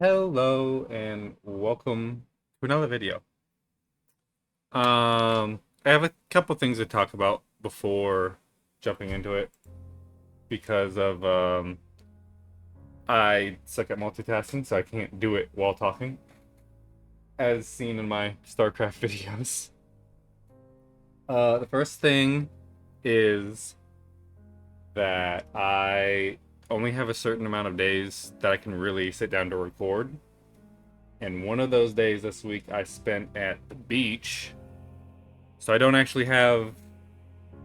Hello and welcome to another video. I have a couple things to talk about before jumping into it because of I suck at multitasking, so I can't do it while talking, as seen in my StarCraft videos. The first thing is that I only have a certain amount of days that I can really sit down to record. And one of those days this week I spent at the beach, so I don't actually have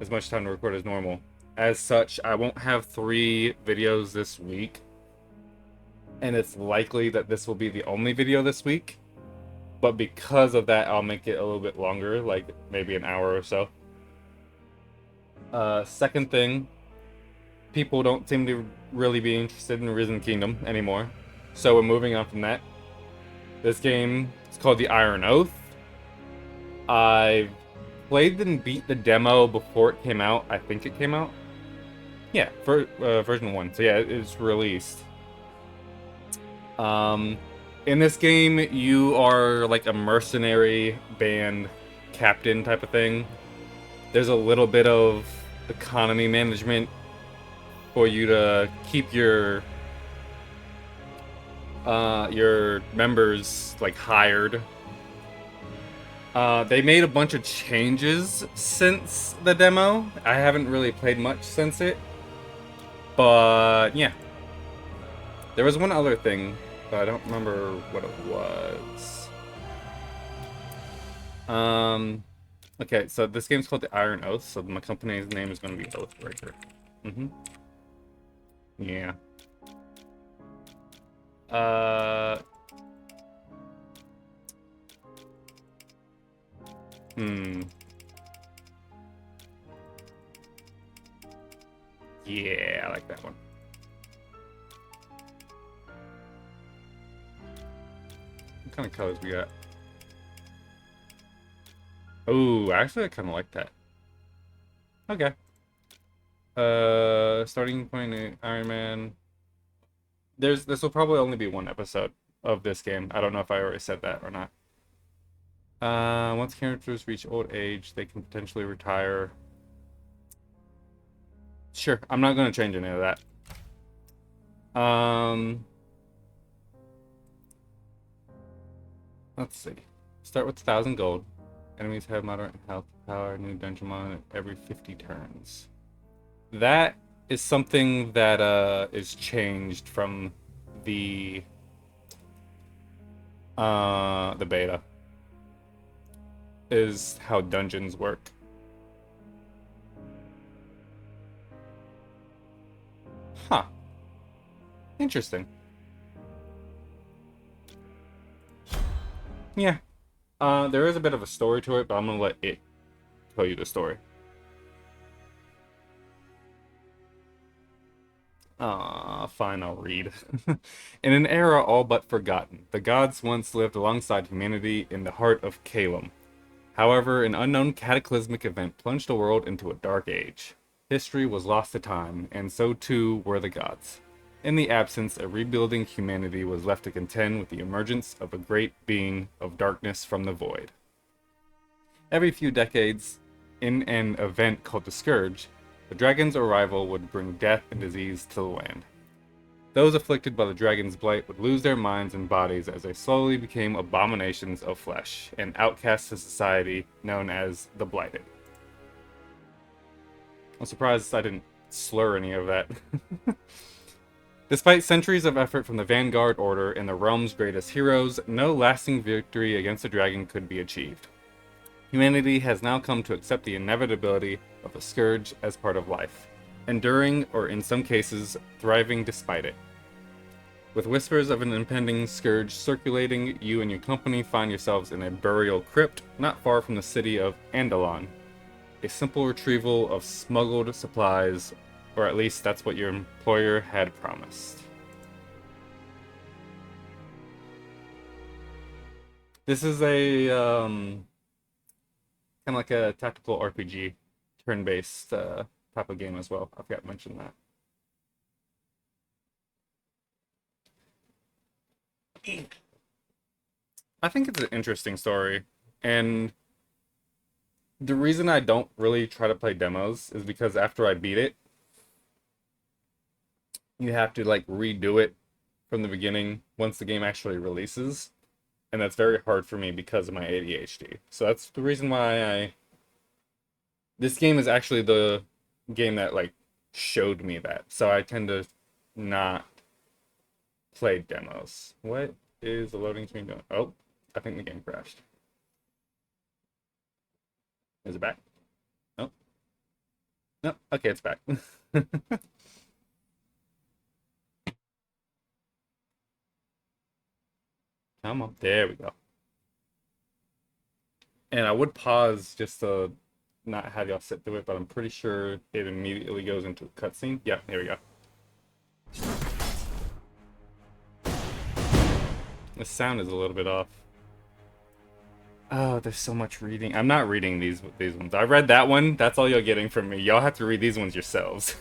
as much time to record as normal. As such, I won't have 3 videos this week, and it's likely that this will be the only video this week. But because of that, I'll make it a little bit longer, like maybe an hour or so. Second thing, people don't seem to really be interested in Risen Kingdom anymore, so we're moving on from that. This game is called the Iron Oath. I played and beat the demo before it came out. I think it came out. Yeah, for version 1. So yeah, it's released. Um, in this game, you are like a mercenary band captain type of thing. There's a little bit of economy management for you to keep your members like hired. They made a bunch of changes since the demo. I haven't really played much since it, but yeah. There was one other thing, but I don't remember what it was. Okay, so this game's called the Iron Oath, so my company's name is going to be Oathbreaker. Mm-hmm. Yeah. Uh. Hmm. Yeah, I like that one. What kind of colors we got? Oh, actually, I kind of like that. Okay. Starting point Iron Man. This will probably only be one episode of this game. I don't know if I already said that or not. Once characters reach old age, they can potentially retire. Sure, I'm not going to change any of that. Let's see. Start with 1,000 gold. Enemies have moderate health power. New dungeon mod every 50 turns. That is something that is changed from the the beta. Is how dungeons work. Huh. Interesting. Yeah. There is a bit of a story to it, but I'm gonna let it tell you the story. Fine, I'll read. In an era all but forgotten, the gods once lived alongside humanity in the heart of Calum. However, an unknown cataclysmic event plunged the world into a dark age. History was lost to time, and so too were the gods. In the absence, a rebuilding humanity was left to contend with the emergence of a great being of darkness from the void. Every few decades, in an event called the Scourge, the dragon's arrival would bring death and disease to the land. Those afflicted by the dragon's blight would lose their minds and bodies as they slowly became abominations of flesh, and outcasts to society known as the Blighted. I'm surprised I didn't slur any of that. Despite centuries of effort from the Vanguard Order and the realm's greatest heroes, no lasting victory against the dragon could be achieved. Humanity has now come to accept the inevitability of a scourge as part of life, enduring or in some cases, thriving despite it. With whispers of an impending scourge circulating, you and your company find yourselves in a burial crypt not far from the city of Andalon. A simple retrieval of smuggled supplies, or at least that's what your employer had promised. This is a kind of like a tactical RPG, turn-based type of game as well. I forgot to mention that. I think it's an interesting story, and the reason I don't really try to play demos is because after I beat it, you have to like redo it from the beginning once the game actually releases, and that's very hard for me because of my ADHD. So that's the reason why I this game is actually the game that like showed me that. So I tend to not play demos. What is the loading screen doing? Oh, I think the game crashed. Is it back? No. No. Okay, it's back. Come on. There we go. And I would pause just to not have y'all sit through it, but I'm pretty sure it immediately goes into a cutscene. Yeah, here we go. The sound is a little bit off. Oh, there's so much reading. I'm not reading these ones. I read that one. That's all you're getting from me. Y'all have to read these ones yourselves.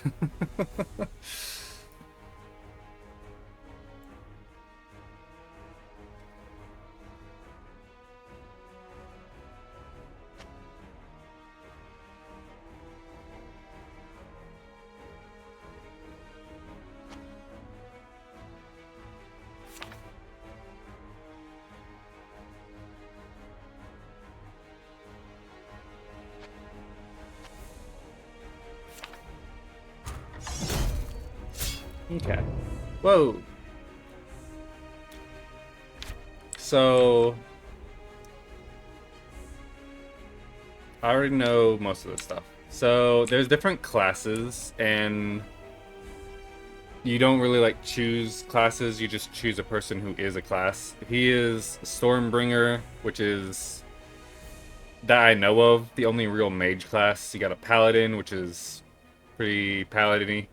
Okay. Whoa. So I already know most of this stuff. So there's different classes, and you don't really like choose classes. You just choose a person who is a class. He is Stormbringer, which is that I know of the only real mage class. You got a Paladin, which is pretty paladin-y.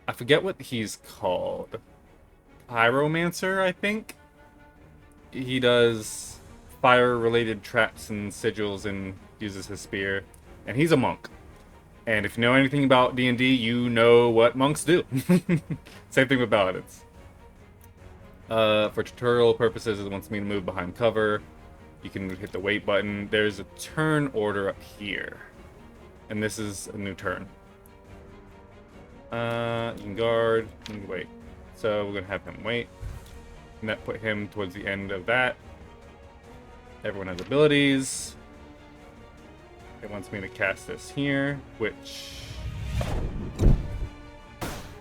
I forget what he's called. Pyromancer, I think. He does fire-related traps and sigils and uses his spear. And he's a monk. And if you know anything about D&D, you know what monks do. Same thing with paladins. For tutorial purposes, it wants me to move behind cover. You can hit the wait button. There's a turn order up here. And this is a new turn. You can guard, you can wait. So we're gonna have him wait. And that put him towards the end of that. Everyone has abilities. It wants me to cast this here, which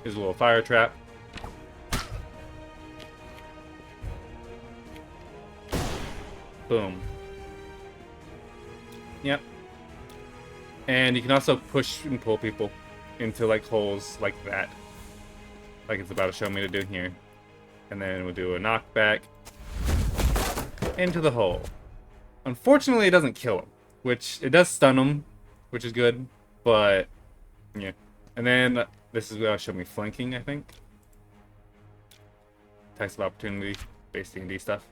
is a little fire trap. Boom. Yep. And you can also push and pull people into like holes like that. Like it's about to show me to do here. And then we'll do a knockback into the hole. Unfortunately, it doesn't kill him, which it does stun him, which is good, but yeah. And then this is gonna show me flanking, I think. Attacks of opportunity, base D&D stuff.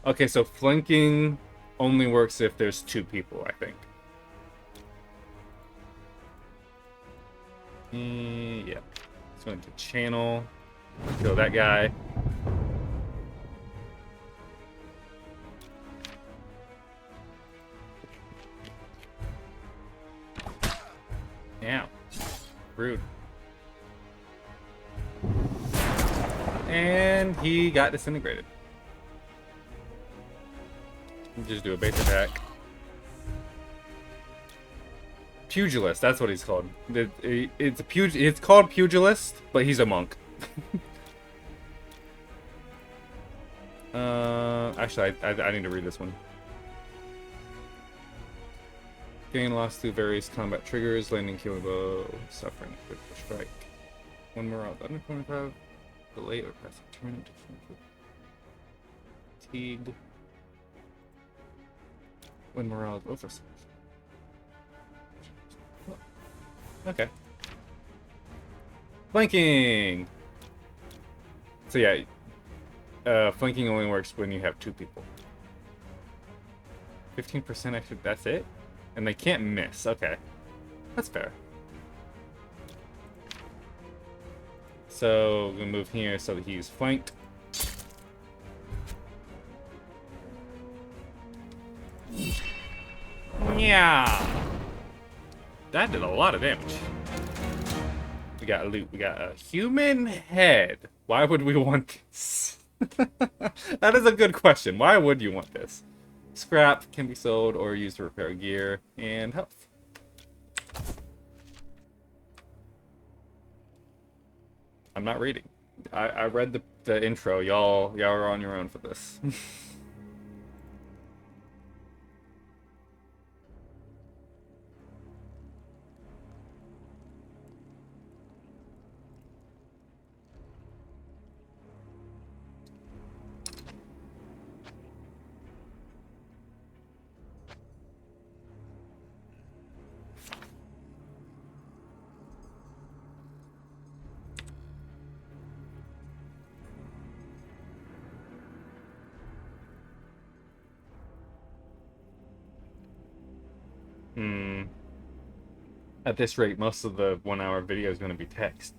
Okay, so flanking only works if there's two people, I think. Yeah. It's going to channel. Kill that guy. Ow. Rude. And he got disintegrated. Just do a base attack. Pugilist, that's what he's called. It's called Pugilist, but he's a monk. Actually, I need to read this one. Gain loss through various combat triggers, landing, killing, bow, suffering, critical strike. One morale, under 25, delay or press turn into fatigued. When morale is oversized. Okay. Flanking! So yeah, flanking only works when you have two people. 15% actually, that's it? And they can't miss, okay. That's fair. So we're gonna move here so that he's flanked. Yeah, that did a lot of damage. We got loot. We got a human head. Why would we want this? That is a good question. Why would you want this? Scrap can be sold or used to repair gear and health. I'm not reading. I read the intro. Y'all are on your own for this. Hmm. At this rate, most of the 1 hour video is going to be text.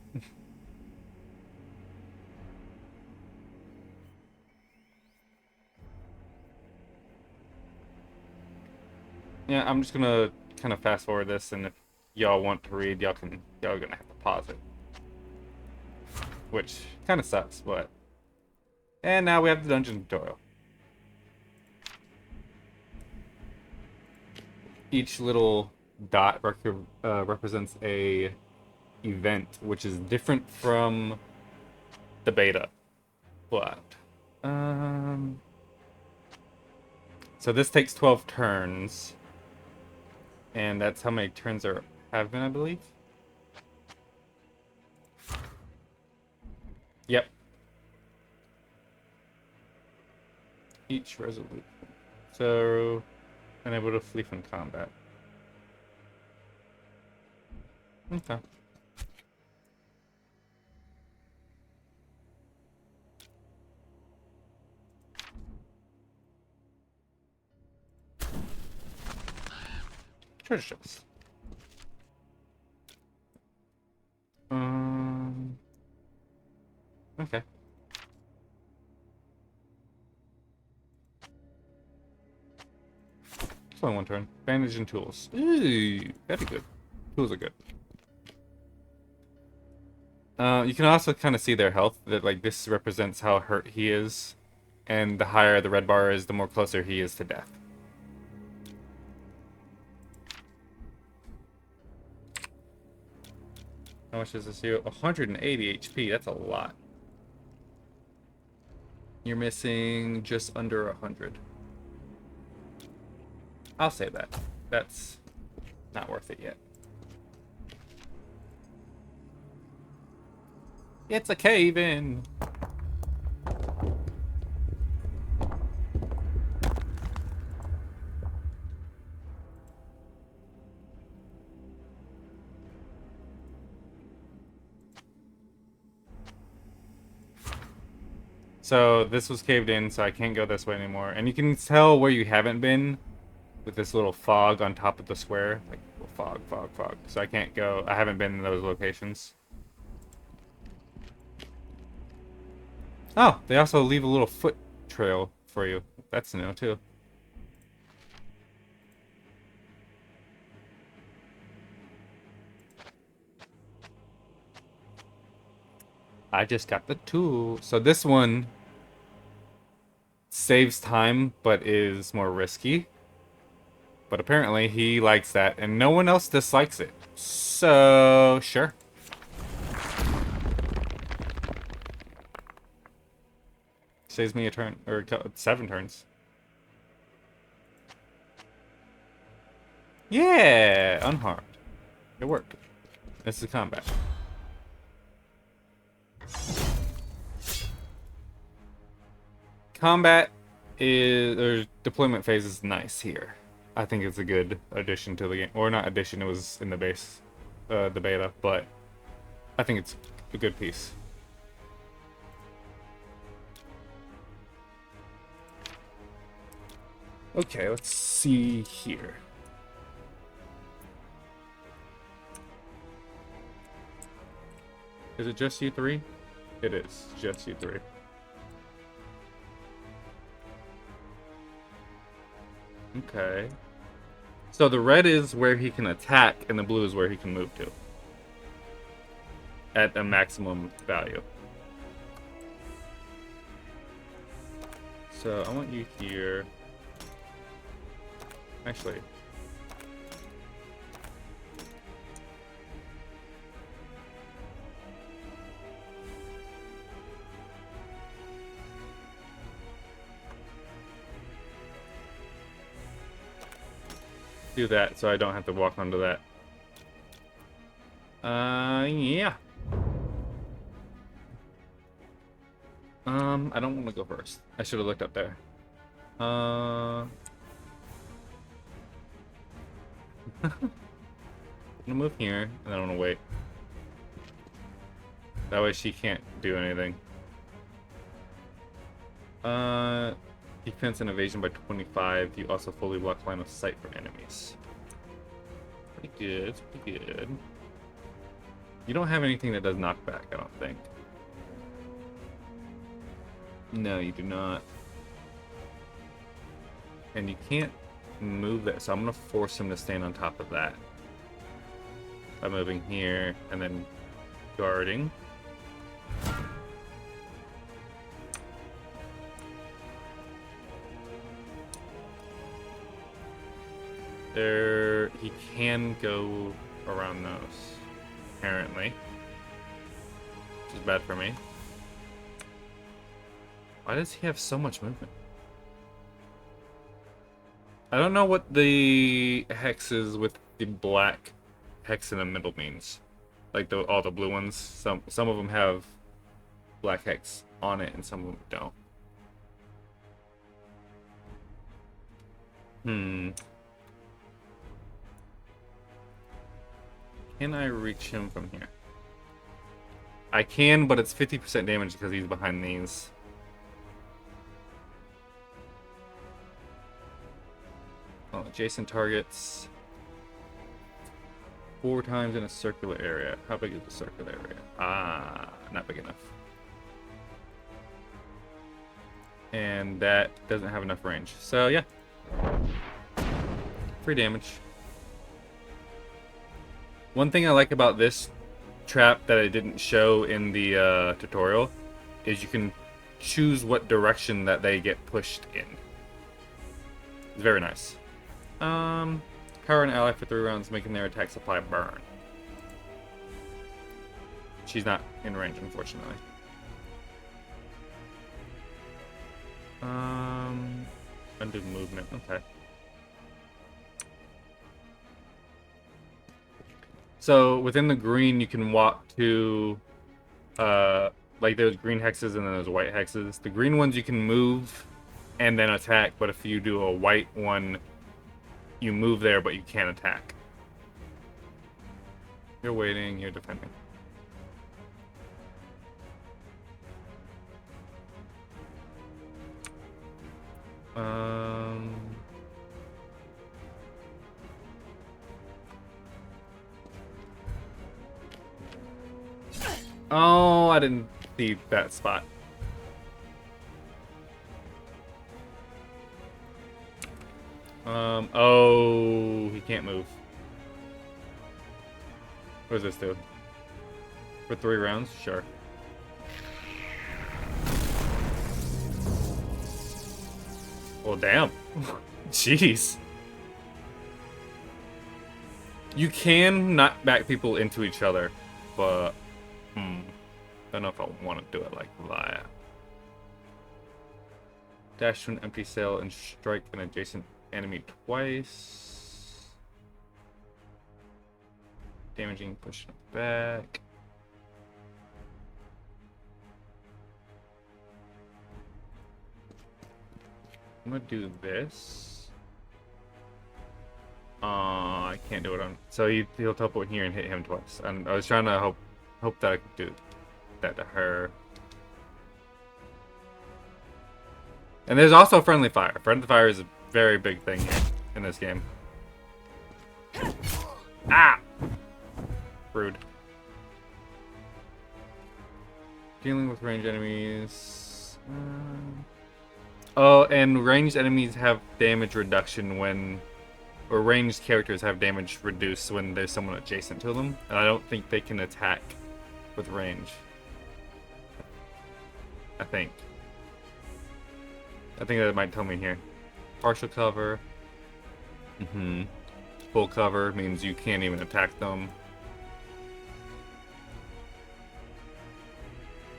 Yeah, I'm just gonna kind of fast forward this, and if y'all want to read, y'all gonna have to pause it, which kind of sucks. But and now we have the dungeon tutorial. Each little dot represents a event, which is different from the beta. But so this takes 12 turns. And that's how many turns there have been, I believe. Yep. Each resolution. So, unable to flee from combat. Okay. Treasure chests. Okay. It's only one turn. Bandage and tools. Ooh, very good. Tools are good. You can also kind of see their health. That like this represents how hurt he is, and the higher the red bar is, the more closer he is to death. How much does this heal? 180 HP. That's a lot. You're missing just under 100. I'll say that. That's not worth it yet. It's a cave-in. So this was caved in, so I can't go this way anymore. And you can tell where you haven't been with this little fog on top of the square. Like, fog, fog, fog. So I can't go. I haven't been in those locations. Oh, they also leave a little foot trail for you. That's new, too. I just got the tool. So this one saves time, but is more risky. But apparently he likes that, and no one else dislikes it. So, sure. Saves me a turn, or 7 turns. Yeah, unharmed. It worked. This is combat. Combat is, or deployment phase is nice here. I think it's a good addition to the game. Or not addition, it was in the base, the beta, but I think it's a good piece. Okay, let's see here. Is it just you three? It is just you three. Okay. So the red is where he can attack, and the blue is where he can move to. At a maximum value. So I want you here. Actually. Do that so I don't have to walk onto that. Yeah. I don't want to go first. I should have looked up there. I'm gonna move here, and then I'm gonna wait. That way she can't do anything. Defense and evasion by 25. You also fully block line of sight for enemies. Pretty good, pretty good. You don't have anything that does knockback, I don't think. No, you do not. And you can't move that, so I'm gonna force him to stand on top of that. By moving here, and then guarding. There, he can go around those, apparently. Which is bad for me. Why does he have so much movement? I don't know what the hexes with the black hex in the middle means. Like all the blue ones. Some of them have black hex on it and some of them don't. Can I reach him from here? I can, but it's 50% damage because he's behind these. Oh, adjacent targets. 4 times in a circular area. How big is the circular area? Ah, not big enough. And that doesn't have enough range. So, yeah. Free damage. One thing I like about this trap that I didn't show in the tutorial is you can choose what direction that they get pushed in. It's very nice. Power an ally for 3 rounds, making their attack supply burn. She's not in range, unfortunately. Undo movement. Okay. So within the green, you can walk to, like there's green hexes and then there's white hexes. The green ones you can move and then attack, but if you do a white one, you move there, but you can't attack. You're waiting, you're defending. Oh, I didn't see that spot. Oh, he can't move. What does this do? For 3 rounds? Sure. Well, damn. Jeez. You can knock back people into each other, but don't know if I want to do it like that. Dash to an empty cell and strike an adjacent enemy twice. Damaging, pushing it back. I'm gonna do this. I can't do it on. So he'll teleport here and hit him twice. And I was trying to hope that I could do that to her. And there's also friendly fire. Friendly fire is a very big thing here in this game. Ah! Rude. Dealing with ranged enemies. Oh, and ranged enemies have damage reduction when, or ranged characters have damage reduced when there's someone adjacent to them, and I don't think they can attack with range. I think that might tell me here. Partial cover. Full cover means you can't even attack them.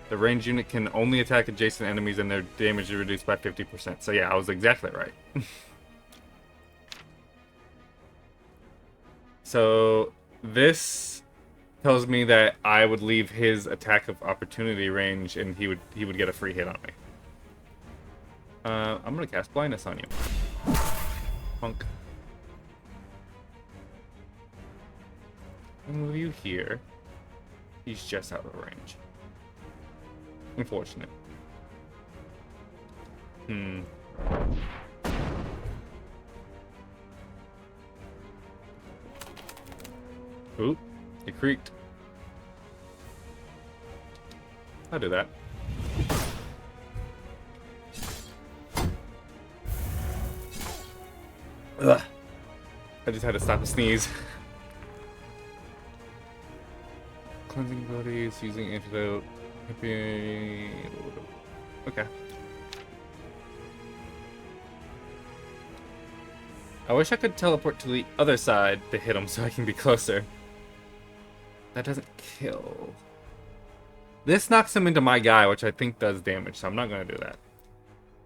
The ranged unit can only attack adjacent enemies and their damage is reduced by 50%. So yeah, I was exactly right. So this tells me that I would leave his attack of opportunity range and he would get a free hit on me. I'm gonna cast blindness on you. Punk. I'll move you here. He's just out of range. Unfortunate. Oop, it creaked. I'll do that. Ugh. I just had to stop a sneeze. Cleansing abilities, using antidote. Okay. I wish I could teleport to the other side to hit him so I can be closer. That doesn't kill. This knocks him into my guy, which I think does damage, so I'm not going to do that.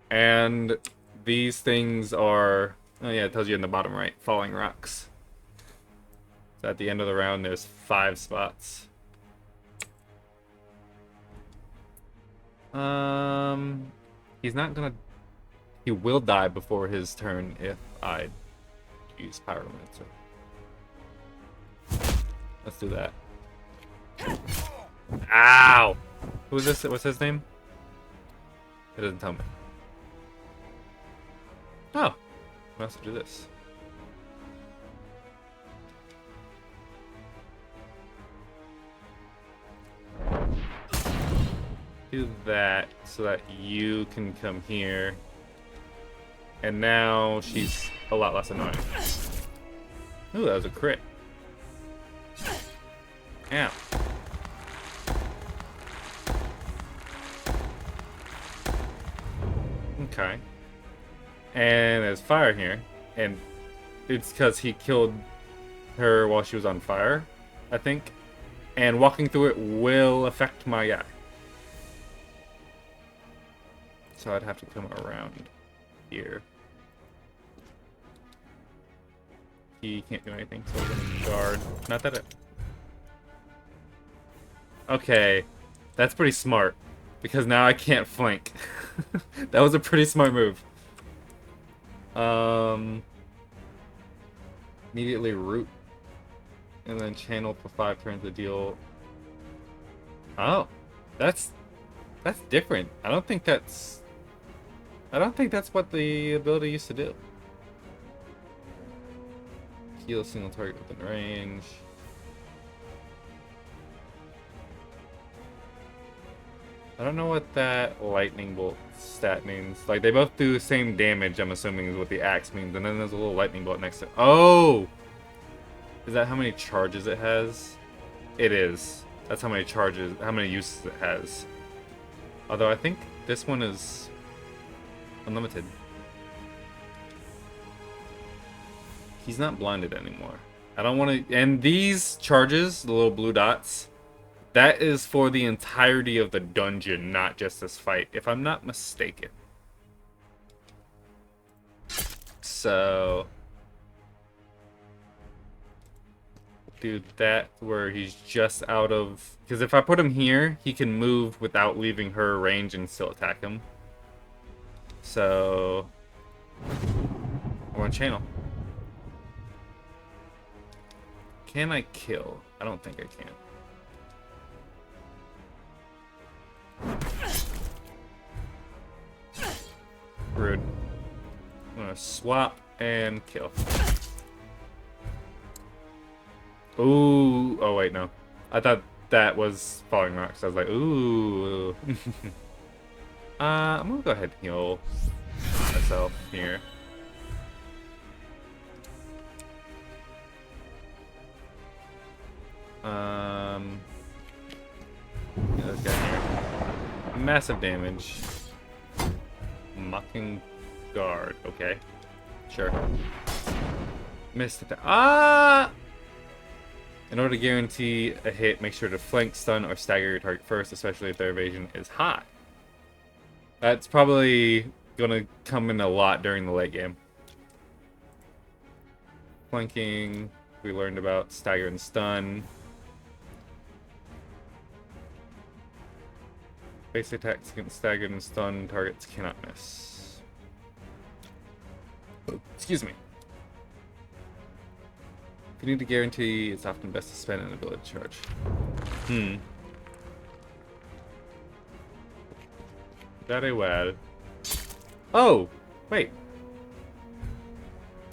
And these things are... Oh yeah, it tells you in the bottom right. Falling rocks. So at the end of the round, there's 5 spots. He's not gonna... He will die before his turn if I use Pyromancer. Let's do that. Ow! Who's this? What's his name? It doesn't tell me. Oh! I have to do this. Do that so that you can come here. And now she's a lot less annoying. Ooh, that was a crit. Ow. Okay. And there's fire here. And it's because he killed her while she was on fire, I think. And walking through it will affect my guy. So I'd have to come around here. He can't do anything, so we're gonna guard. Not that it... Okay. That's pretty smart. Because now I can't flank. That was a pretty smart move. Immediately root. And then channel for 5 turns to deal... Oh. That's different. I don't think that's what the ability used to do. Heal a single target within range. I don't know what that lightning bolt stat means. Like, they both do the same damage, I'm assuming is what the axe means. And then there's a little lightning bolt next to it. Oh! Is that how many charges it has? It is. That's how many charges, how many uses it has. Although I think this one is unlimited. He's not blinded anymore. I don't want to... And these charges, the little blue dots, that is for the entirety of the dungeon, not just this fight, if I'm not mistaken. So... do that where he's just out of... Because if I put him here, he can move without leaving her range and still attack him. So... I want to channel. Can I kill? I don't think I can. Rude. I'm gonna swap and kill. Ooh. Oh wait, no. I thought that was falling rocks. I was like, ooh. I'm gonna go ahead and heal myself here. Yeah, this guy here. Massive damage. Mocking guard. Okay. Sure. Missed it. Ah! In order to guarantee a hit, make sure to flank, stun, or stagger your target first, especially if their evasion is high. That's probably gonna come in a lot during the late game. Flanking, we learned about stagger and stun. Basic attacks against staggered and stun targets cannot miss. Excuse me. If you need to guarantee, it's often best to spend an ability charge. Very well. Oh! Wait.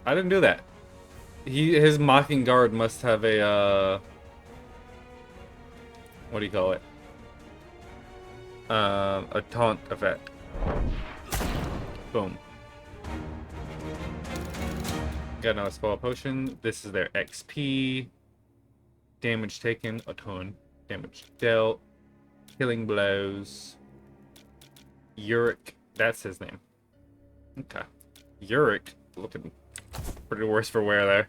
I didn't do that. His mocking guard must have a, what do you call it? A taunt effect. Boom. Got another spell potion. This is their XP. Damage taken, a ton. Damage dealt. Killing blows. Uric, that's his name. Okay. Uric, looking pretty worse for wear there.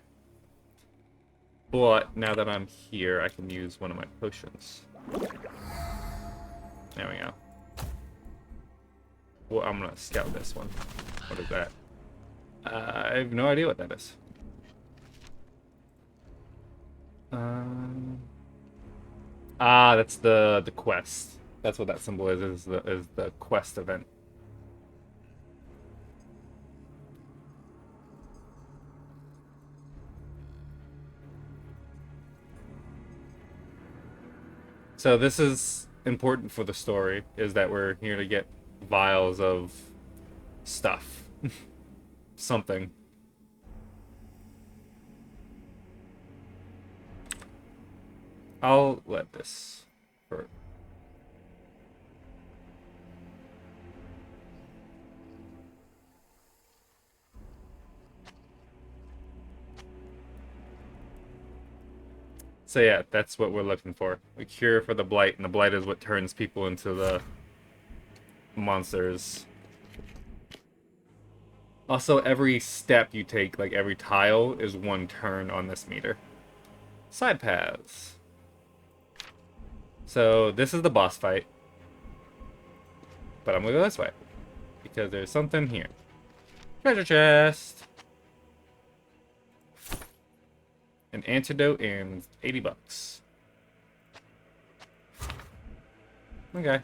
But now that I'm here, I can use one of my potions. There we go. Well, I'm gonna scout this one. What is that? I have no idea what that is. That's the quest. That's what that symbol is the quest event. So this is important for the story, is that we're here to get vials of stuff. Something. I'll let this for... So yeah, that's what we're looking for. A cure for the blight, and the blight is what turns people into the monsters. Also, every step you take, like every tile, is one turn on this meter. Side paths. So this is the boss fight. But I'm gonna go this way. Because there's something here. Treasure chest! An antidote and 80 bucks. Okay.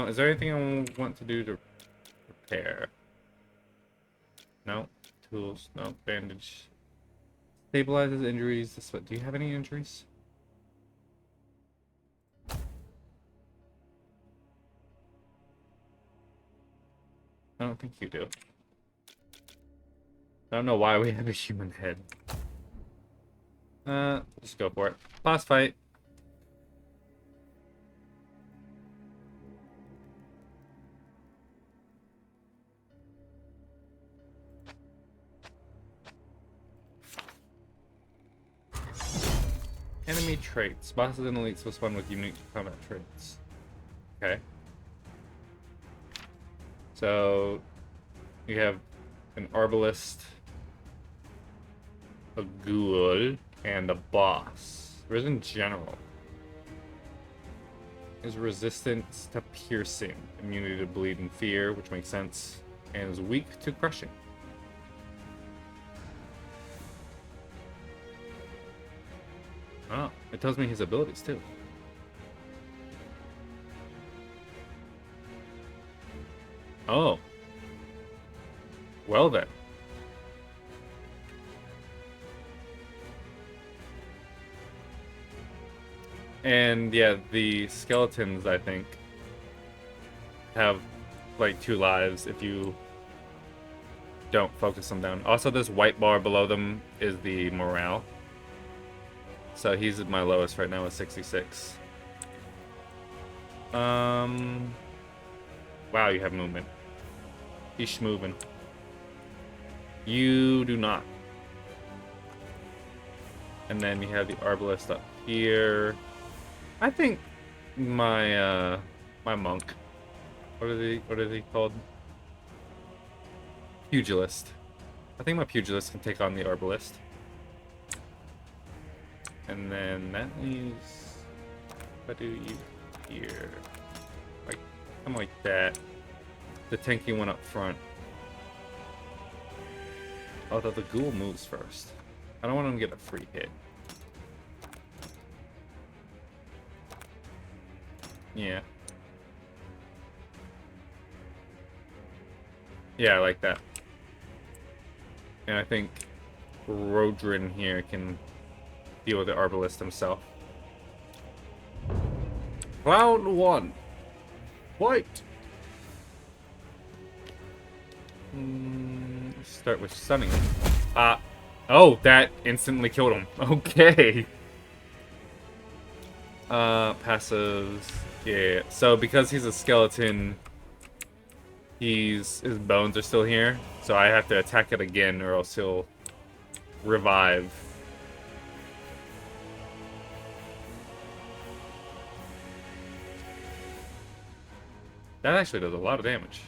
Is there anything I want to do to repair? No. Tools. No. Bandage. Stabilizes injuries. This what? Do you have any injuries? I don't think you do. I don't know why we have a human head. Just go for it. Boss fight. Enemy traits. Bosses and elites respond with unique combat traits. Okay. So, you have an arbalist, a ghoul, and a boss. Risen General is resistance to piercing, immunity to bleed and fear, which makes sense, and is weak to crushing. Oh, it tells me his abilities too. Oh. Well then. And yeah, the skeletons, I think, have like 2 lives if you don't focus them down. Also, this white bar below them is the morale. So he's at my lowest right now with 66. Wow, you have movement. He's moving. You do not. And then you have the arbalist up here. I think my my monk. What are they called? Pugilist. I think my pugilist can take on the arbalist. And then that leaves, what do you here? Like, something like that. The tanky one up front. Although the ghoul moves first. I don't want him to get a free hit. Yeah. Yeah, I like that. And I think Rodrin here can deal with the arbalist himself. Round 1. Fight! Start with stunning. Oh, that instantly killed him. Okay. Passives. Yeah. So because he's a skeleton, his bones are still here. So I have to attack it again or else he'll revive. That actually does a lot of damage.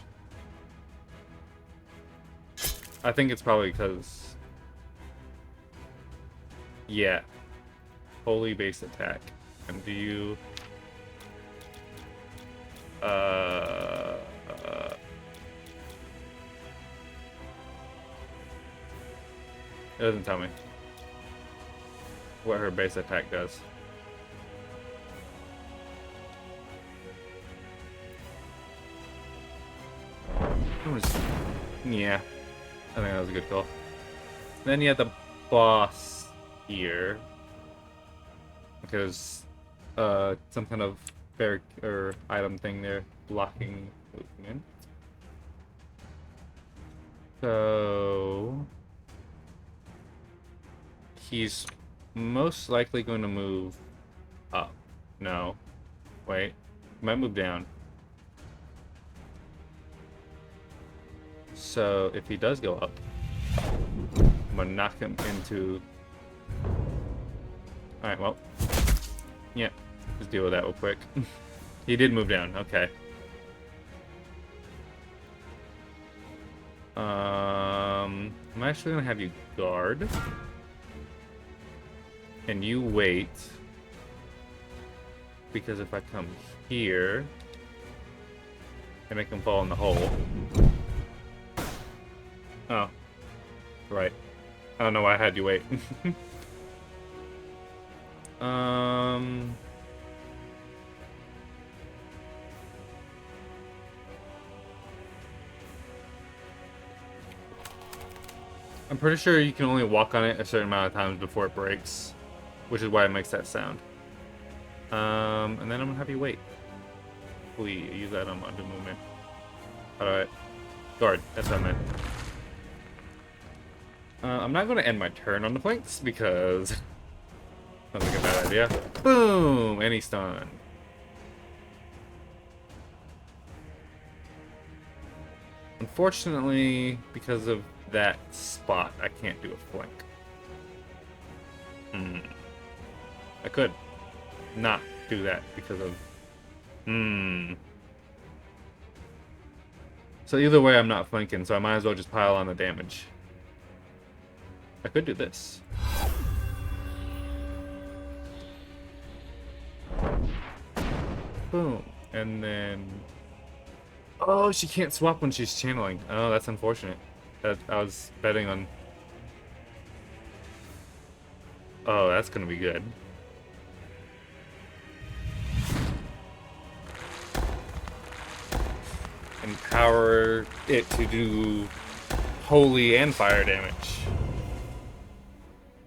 I think it's probably because... Yeah. Holy base attack. And do you... It doesn't tell me what her base attack does. Yeah, I think that was a good call. Then you have the boss here, because some kind of or item thing there blocking movement. So he's most likely going to move up. No, wait, he might move down. So if he does go up, I'm gonna knock him into... Alright, well, yeah, just deal with that real quick. He did move down, okay. I'm actually gonna have you guard. And you wait. Because if I come here, I make him fall in the hole. Oh. Right. I don't know why I had you wait. I'm pretty sure you can only walk on it a certain amount of times before it breaks, which is why it makes that sound. And then I'm gonna have you wait. Please use that on under movement. Alright. Guard, that's what I meant. I'm not going to end my turn on the flanks because sounds like a bad idea. Boom! And he's stunned. Unfortunately, because of that spot, I can't do a flank. I could not do that because of... So either way, I'm not flanking, so I might as well just pile on the damage. I could do this. Boom. And then... Oh, she can't swap when she's channeling. Oh, that's unfortunate. I was betting on... Oh, that's gonna be good. Empower it to do holy and fire damage.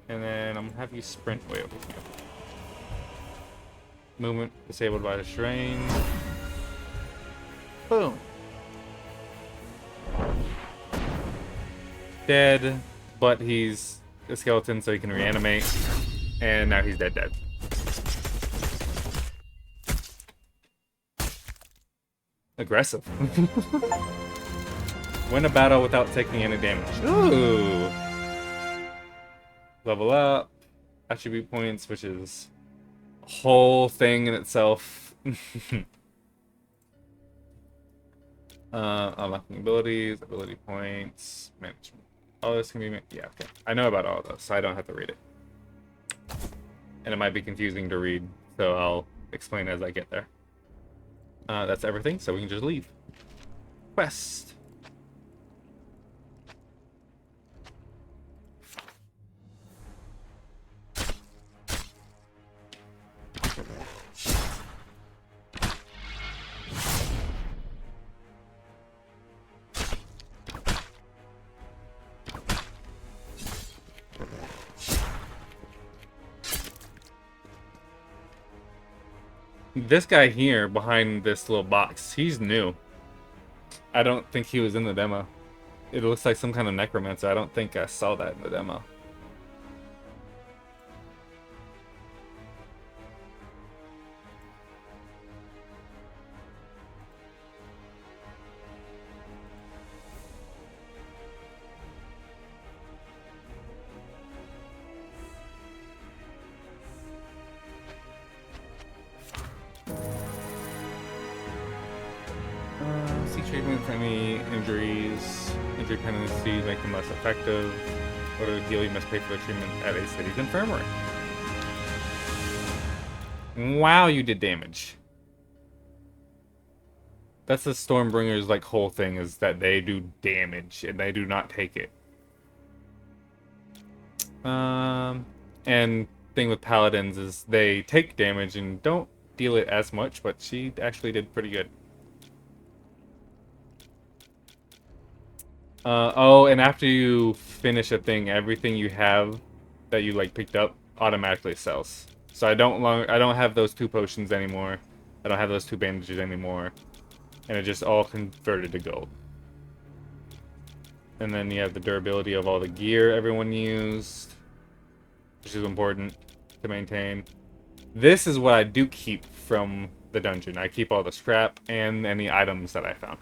And then I'm gonna have you sprint way over here. Movement disabled by the strain. Boom. Dead, but he's a skeleton, so he can reanimate. And now he's dead. Aggressive. Win a battle without taking any damage. Ooh. Level up. Attribute points, which is a whole thing in itself. Unlocking abilities, ability points, management. All this can be... Yeah, okay. I know about all of those, so I don't have to read it. And it might be confusing to read, so I'll explain as I get there. That's everything, so we can just leave. Quest. This guy here behind this little box, he's new. I don't think he was in the demo. It looks like some kind of necromancer. I don't think I saw that in the demo. Seek treatment for any injuries. Injury penalties make them less effective. In order to heal, you must pay for the treatment at a city's infirmary. Wow, you did damage. That's the Stormbringer's like whole thing, is that they do damage and they do not take it. And thing with paladins is they take damage and don't deal it as much, but she actually did pretty good. Oh, and after you finish a thing, everything you have that you like picked up automatically sells. So I don't have those 2 potions anymore. I don't have those 2 bandages anymore. And it just all converted to gold. And then you have the durability of all the gear everyone used, which is important to maintain. This is what I do keep from the dungeon. I keep all the scrap and any items that I found.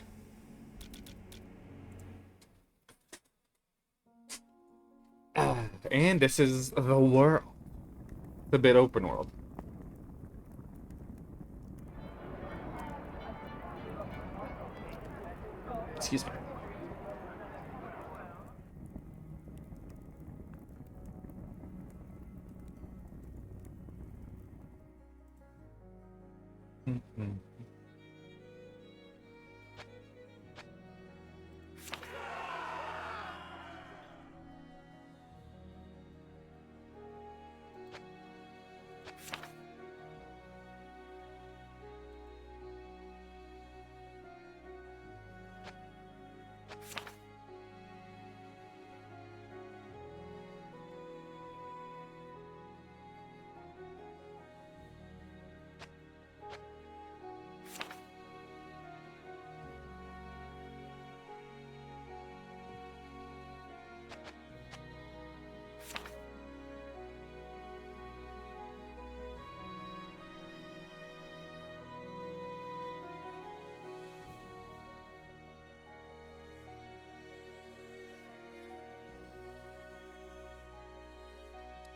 And this is the world. It's a bit open world. Excuse me.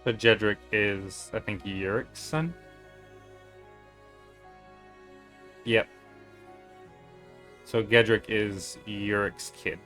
So Jedrick is, I think, Yurik's son? Yep. So Gedrick is Yurik's kid.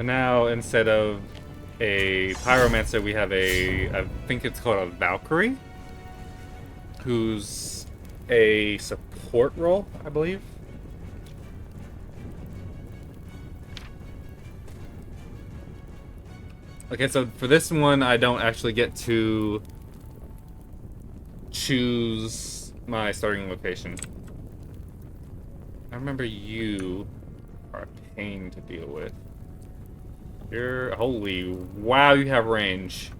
And now, instead of a pyromancer, we have I think it's called a Valkyrie, who's a support role, I believe. Okay, so for this one, I don't actually get to choose my starting location. I remember you are a pain to deal with. Holy wow, you have range.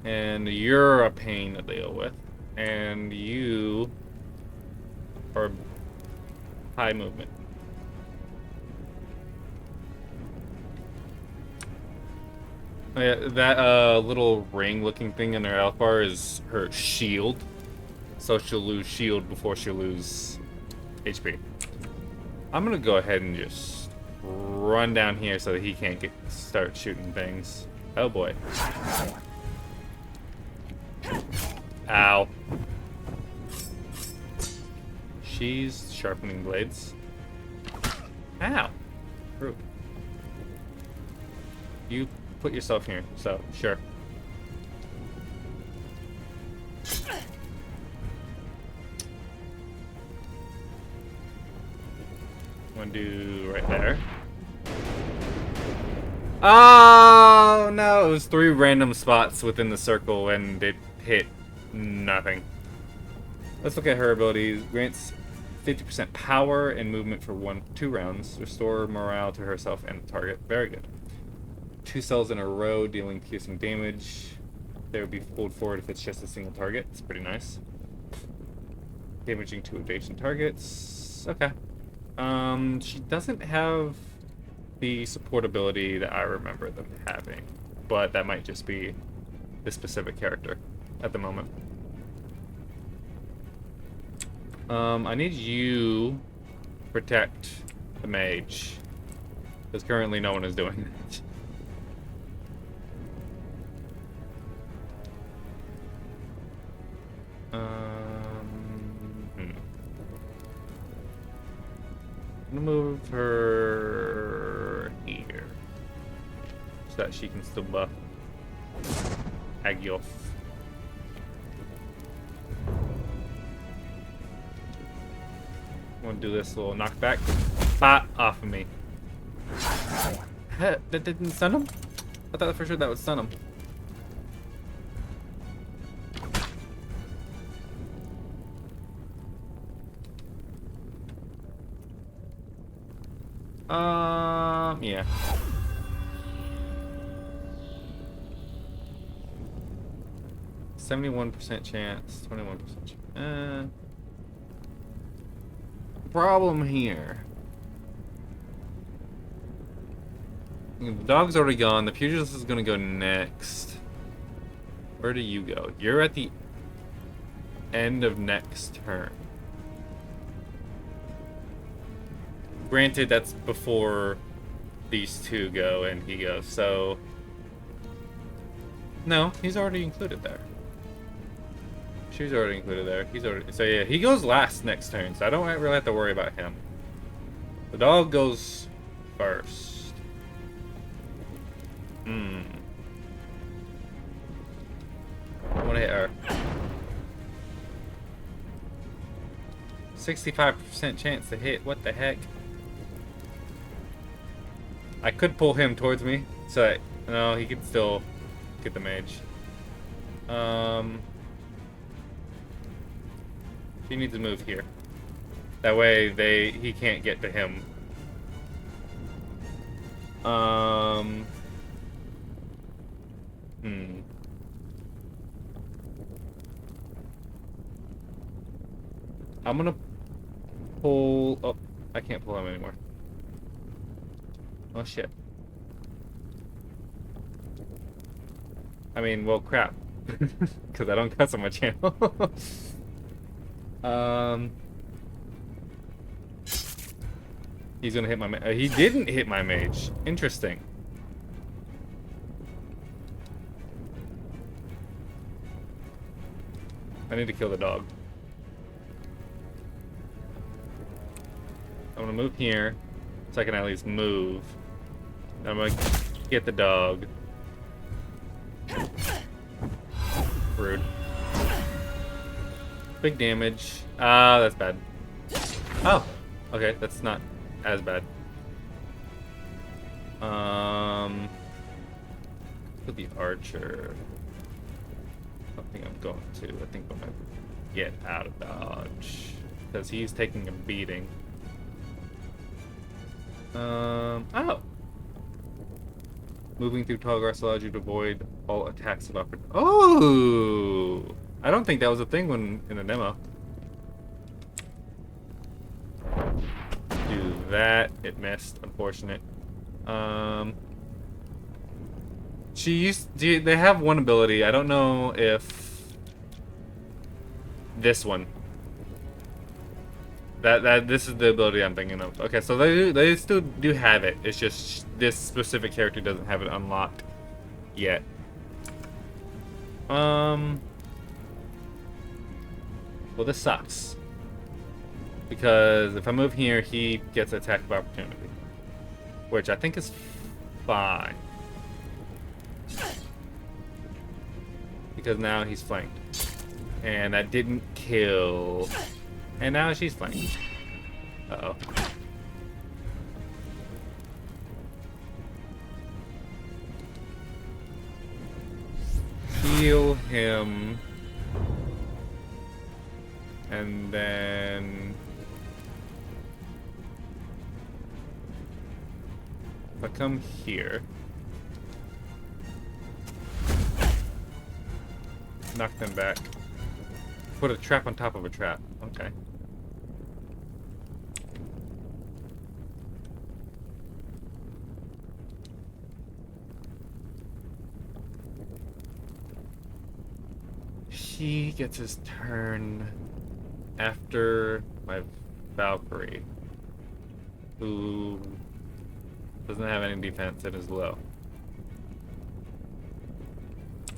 And you're a pain to deal with. And you are high movement. Oh yeah, that little ring looking thing in her health bar is her shield. So she'll lose shield before she'll lose HP. I'm gonna go ahead and just run down here so that he can't start shooting things. Oh boy. Ow. She's sharpening blades. Ow. Rude. You put yourself here, so sure. One do right there. Oh no, it was 3 random spots within the circle and it hit nothing. Let's look at her abilities. Grants 50% power and movement for 2 rounds. Restore morale to herself and the target. Very good. 2 cells in a row dealing piercing damage. They would be pulled forward if it's just a single target. It's pretty nice. Damaging 2 adjacent targets. Okay. She doesn't have the support ability that I remember them having, but that might just be this specific character at the moment. I need you to protect the mage, because currently no one is doing it. I'm gonna move her here so that she can still buff Agiof. I'm gonna do this little knockback. Bot off of me. That didn't stun him? I thought for sure that would stun him. Yeah. %71 chance, 21% chance. Problem here. The dog's already gone. The pugilist is gonna go next. Where do you go? You're at the end of next turn. Granted, that's before these 2 go and he goes, so... No, he's already included there. She's already included there. He's already... So yeah, he goes last next turn, so I don't really have to worry about him. The dog goes first. I want to hit her. 65% chance to hit. What the heck? I could pull him towards me, so that, no, he could still get the mage. He needs to move here. That way he can't get to him. I'm gonna pull... Oh, I can't pull him anymore. Oh shit. I mean, well, crap. Because I don't cuss on my channel. He's gonna hit my he didn't hit my mage. Interesting. I need to kill the dog. I'm gonna move here. So I can at least move. I'm gonna get the dog. Rude. Big damage. Ah, that's bad. Oh, okay, that's not as bad. With the archer. I don't think I'm going to. I think I'm gonna get out of dodge. Because he's taking a beating. Oh! Moving through tall grass allows you to avoid all attacks of opportunity. Oh! I don't think that was a thing when in the demo. Do that. It missed. Unfortunate. They have one ability. I don't know if this one. This is the ability I'm thinking of. Okay, so they still do have it. It's just this specific character doesn't have it unlocked yet. Well, this sucks because if I move here, he gets attack of opportunity, which I think is fine because now he's flanked, and that didn't kill. And now she's flanked. Uh-oh. Heal him. And then... if I come here... knock them back. Put a trap on top of a trap. Okay. He gets his turn after my Valkyrie, who doesn't have any defense and is low.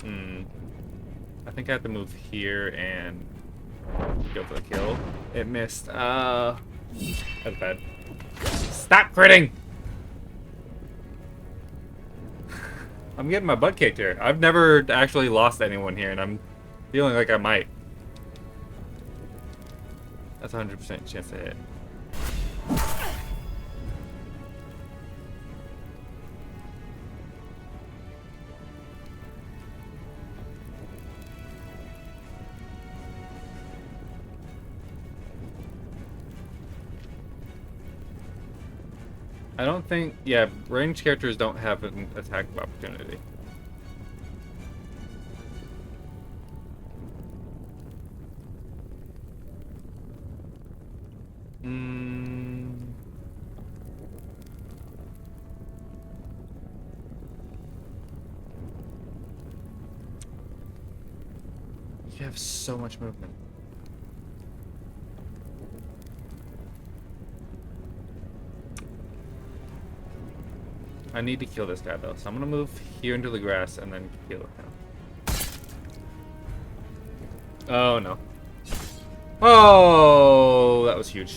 I think I have to move here and go for the kill. It missed. That's bad. Stop critting! I'm getting my butt kicked here. I've never actually lost anyone here, and I'm feeling like I might. That's a 100% chance to hit. I don't think... yeah, ranged characters don't have an attack of opportunity. You have so much movement. I need to kill this guy though, so I'm gonna move here into the grass and then kill him. Oh no. Oh, that was huge.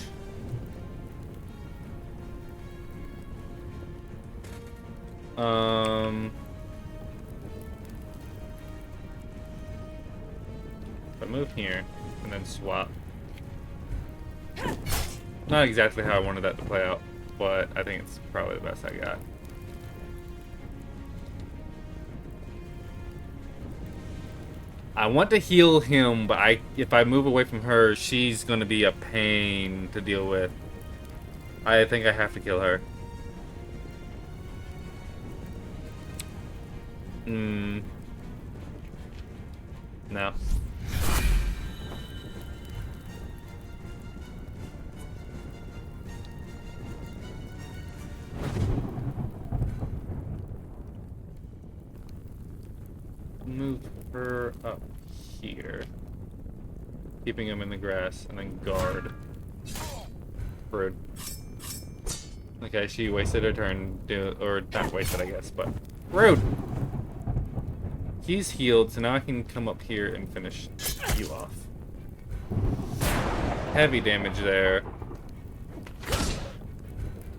If I move here and then swap. Not exactly how I wanted that to play out, but I think it's probably the best I got. I want to heal him, but if I move away from her, she's going to be a pain to deal with. I think I have to kill her. No. Move her up here, keeping him in the grass, and then guard. Rude. Okay, she wasted her turn, or not wasted, I guess, but rude. He's healed, so now I can come up here and finish you off. Heavy damage there.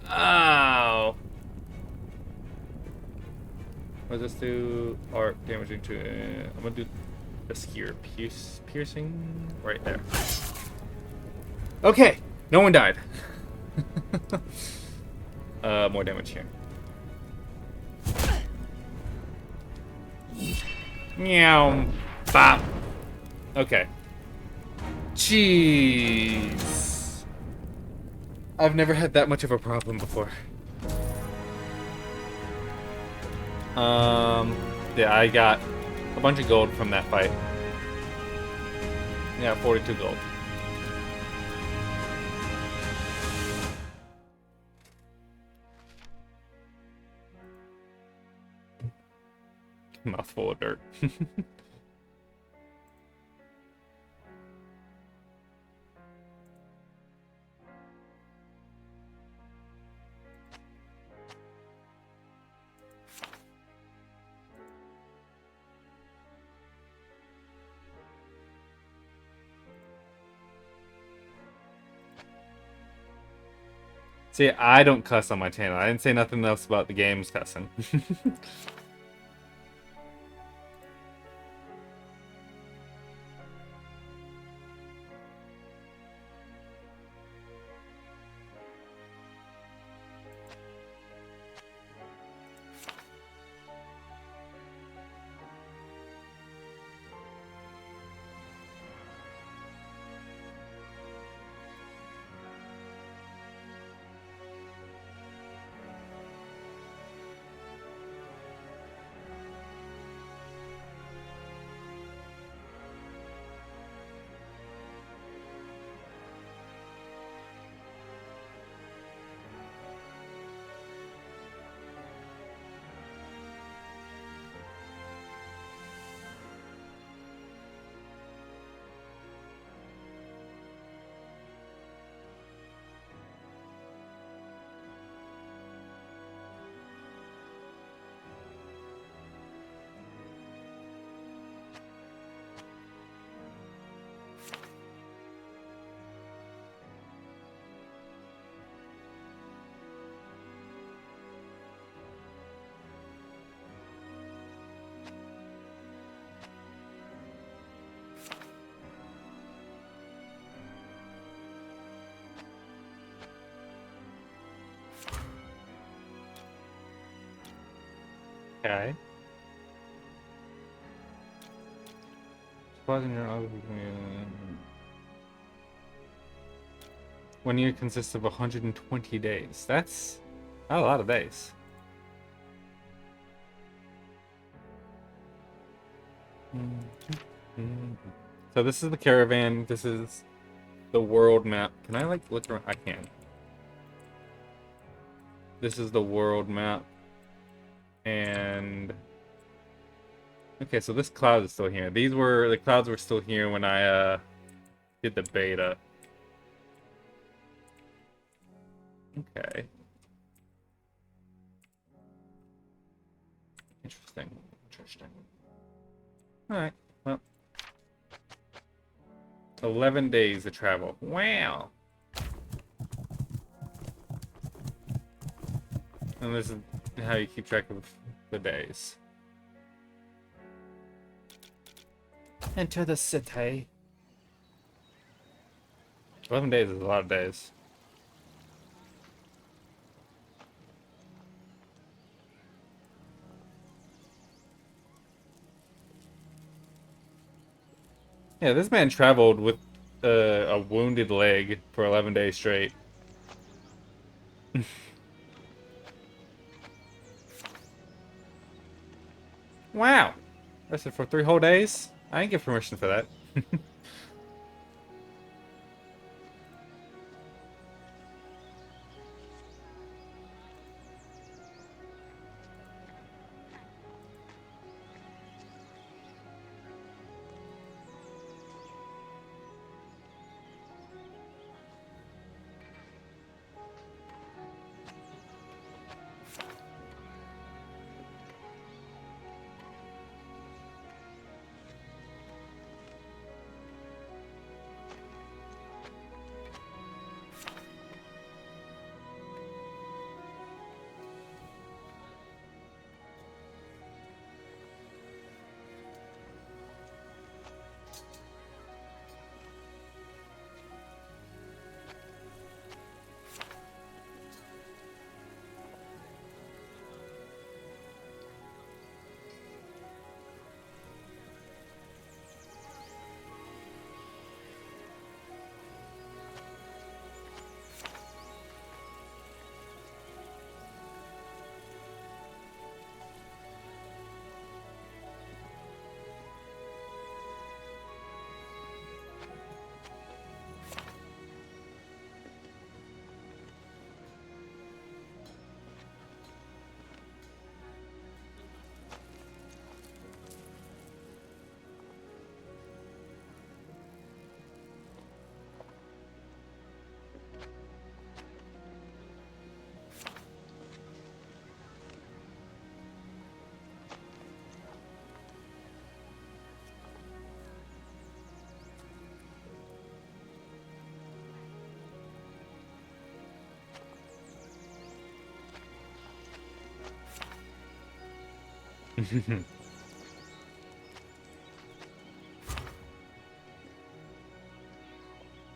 Oh. What does this do? Art damaging to. I'm gonna do this here. Piercing right there. Okay. No one died. More damage here. Meow. Bop. Okay. Jeez. I've never had that much of a problem before. Yeah, I got a bunch of gold from that fight. Yeah, 42 gold. Mouthful of dirt. See, I don't cuss on my channel. I didn't say nothing else about the games cussing. Okay. Supposing your other 1 year consists of 120 days. That's not a lot of days. So this is the caravan. This is the world map. Can I like look around? I can. This is the world map. And okay, so this cloud is still here. The clouds were still here when I did the beta. Okay. Interesting. Alright, well. 11 days to travel. Wow. And this is how you keep track of the days. Enter the city. 11 days is a lot of days. Yeah, this man traveled with a wounded leg for 11 days straight. Wow. Rested for 3 whole days? I didn't get permission for that.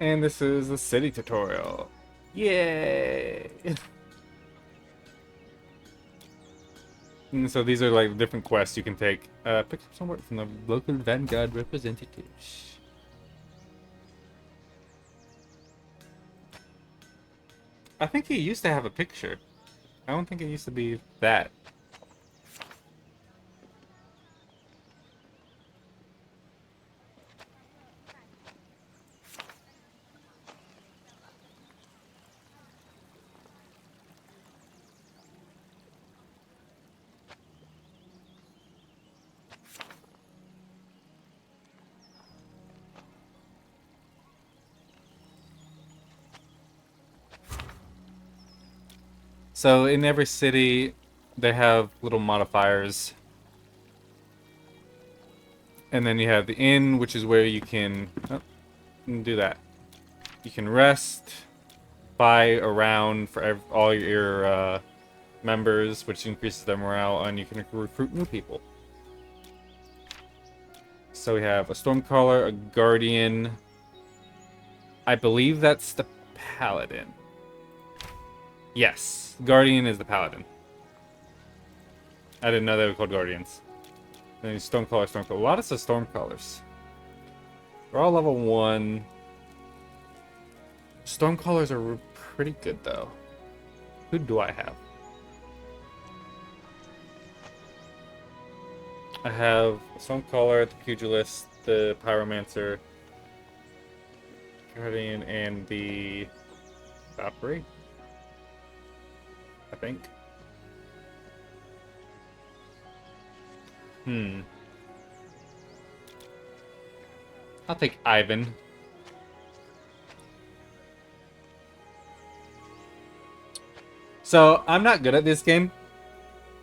And this is the city tutorial. Yay! And so these are like different quests you can take. Pick up some work from the local Vanguard representatives. I think he used to have a picture. I don't think it used to be that. So in every city, they have little modifiers. And then you have the inn, which is where you can do that. You can rest, buy a round for all your members, which increases their morale, and you can recruit new people. So we have a Stormcaller, a Guardian. I believe that's the Paladin. Yes, Guardian is the Paladin. I didn't know they were called Guardians. And then Stormcaller, Stormcaller. A lot of the Stormcallers. They're all level 1. Stormcallers are pretty good, though. Who do I have? I have Stormcaller, the Pugilist, the Pyromancer, Guardian, and the Valkyrie, I think. I'll take Ivan. So, I'm not good at this game,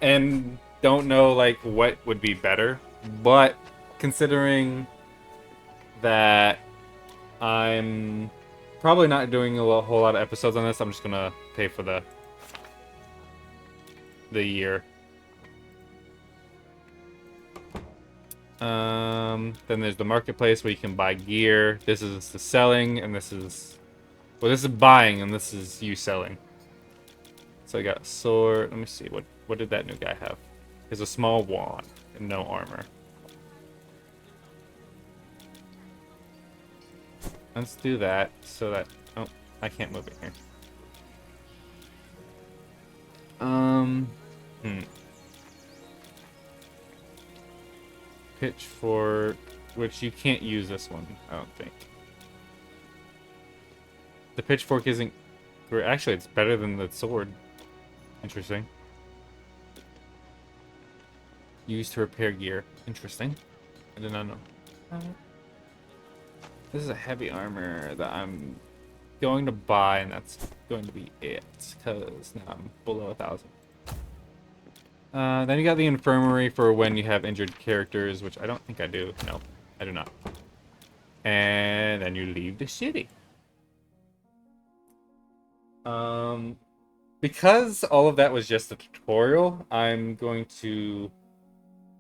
and don't know, like, what would be better, but considering that I'm probably not doing a whole lot of episodes on this, I'm just gonna pay for the year. Then there's the marketplace where you can buy gear. This is the selling, and this is... Well, this is buying, and this is you selling. So I got a sword. Let me see. What did that new guy have? He has a small wand and no armor. Let's do that so that... Oh, I can't move it here. Pitchfork, which you can't use this one, I don't think. The pitchfork isn't... Actually, it's better than the sword. Interesting. Used to repair gear. Interesting. I did not know. This is a heavy armor that I'm going to buy, and that's going to be it, because now I'm below 1,000. Then you got the infirmary for when you have injured characters, which I don't think I do. No, I do not. And then you leave the city. Because all of that was just a tutorial, I'm going to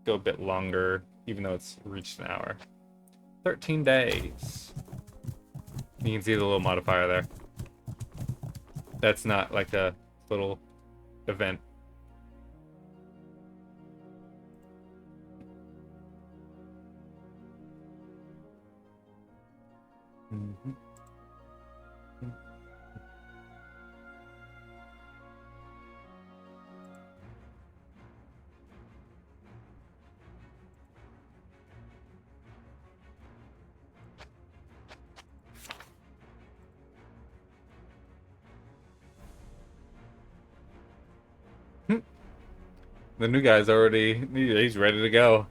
go a bit longer, even though it's reached an hour. 13 days. You can see the little modifier there. That's not like a little event. Mm-hmm. The new guy's already... He's ready to go.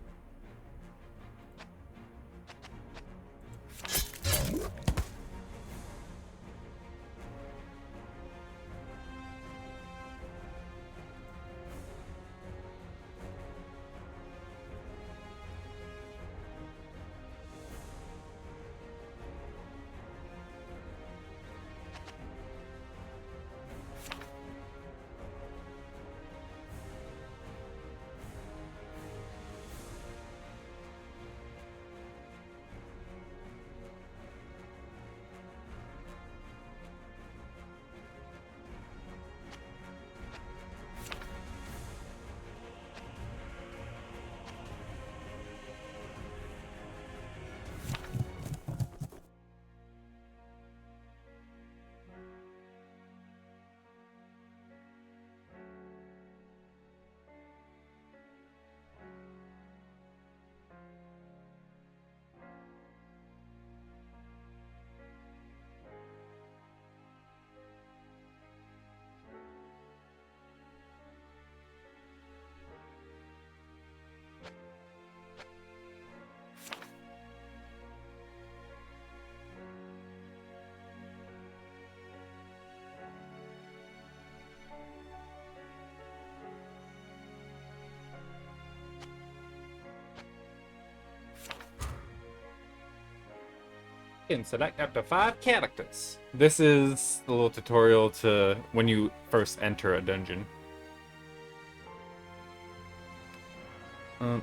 You can select up to 5 characters. This is the little tutorial to when you first enter a dungeon.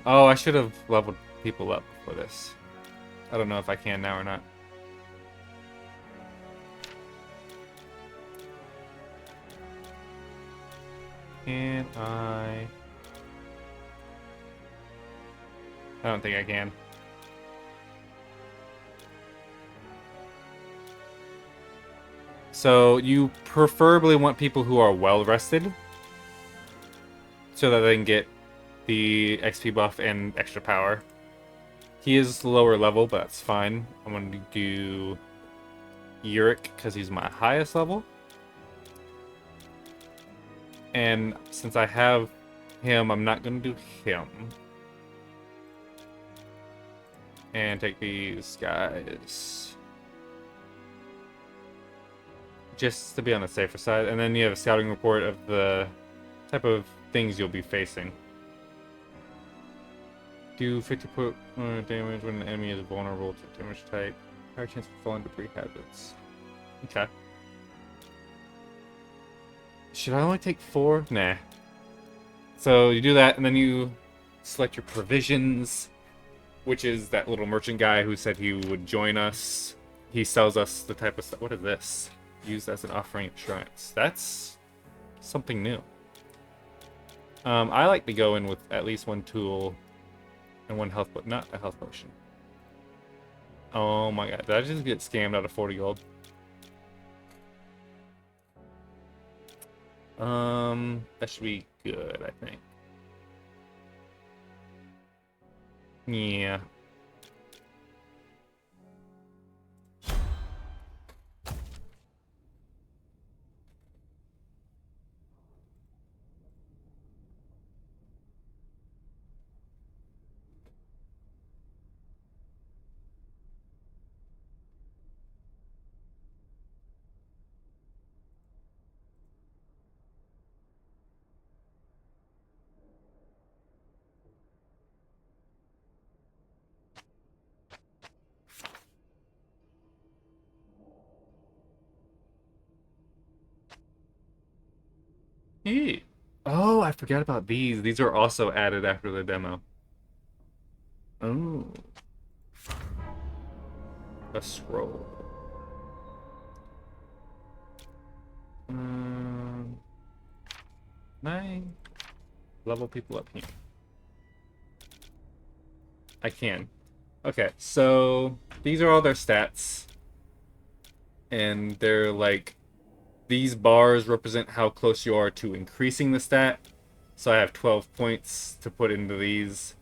Oh, I should have leveled people up for this. I don't know if I can now or not. Can I? I don't think I can. So you preferably want people who are well rested so that they can get the XP buff and extra power. He is lower level, but that's fine. I'm going to do Uric because he's my highest level. And since I have him, I'm not going to do him. And take these guys. Just to be on the safer side. And then you have a scouting report of the type of things you'll be facing. Do 50 damage when an enemy is vulnerable to damage type. Higher chance of falling debris hazards. Okay. Should I only take 4? Nah. So you do that, and then you select your provisions, which is that little merchant guy who said he would join us. He sells us the type of stuff. What is this? Used as an offering at shrines. That's something new. I like to go in with at least 1 tool and 1 health, but not a health potion. Oh my god, did I just get scammed out of 40 gold? That should be good, I think. Yeah. Hey. Oh, I forgot about these. These are also added after the demo. Oh. A scroll. 9. Level people up here. I can. Okay, so these are all their stats. And they're like, these bars represent how close you are to increasing the stat. So I have 12 points to put into these.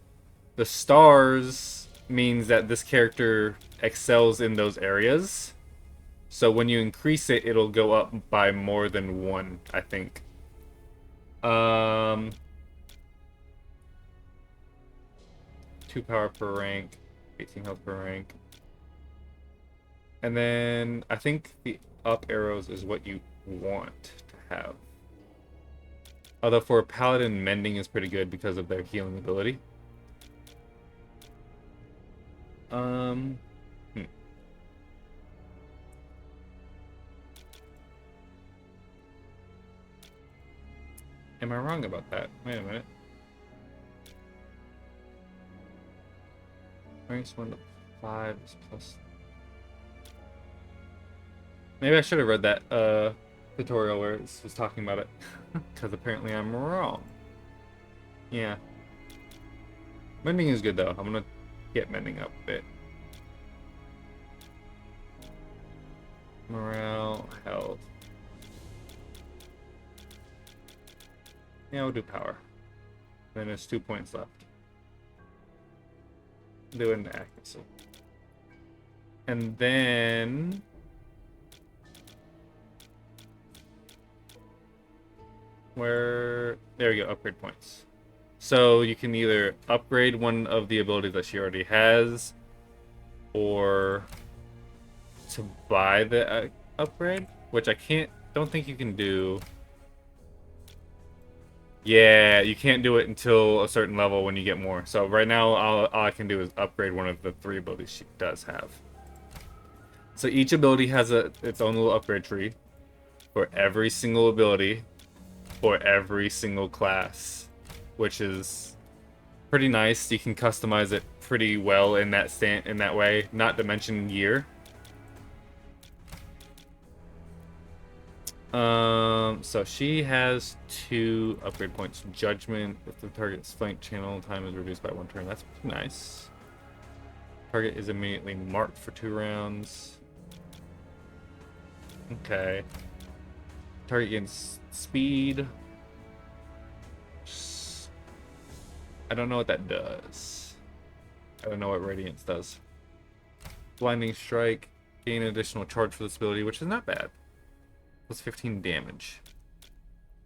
The stars means that this character excels in those areas. So when you increase it, it'll go up by more than 1, I think. 2 power per rank, 18 health per rank. And then I think the up arrows is what you want to have. Although for a paladin, mending is pretty good because of their healing ability. Hmm. Am I wrong about that? Wait a minute. Ranks 1 to 5 is plus. Maybe I should have read that tutorial where it was talking about it. Because apparently I'm wrong. Yeah. Mending is good though. I'm gonna get mending up a bit. Morale, health. Yeah, we'll do power. Then there's 2 points left. Do it in accuracy. And then there we go, upgrade points. So you can either upgrade one of the abilities that she already has, or to buy the upgrade, which I don't think you can do. Yeah, you can't do it until a certain level when you get more. So right now, all I can do is upgrade one of the 3 abilities she does have. So each ability has its own little upgrade tree for every single ability for every single class, which is pretty nice. You can customize it pretty well in that way. Not to mention year. So she has 2 upgrade points. Judgment. If the target's flank channel time is reduced by 1 turn, that's pretty nice. Target is immediately marked for 2 rounds. Okay. Target gains speed. I don't know what that does. I don't know what Radiance does. Blinding Strike. Gain additional charge for this ability, which is not bad. Plus 15 damage.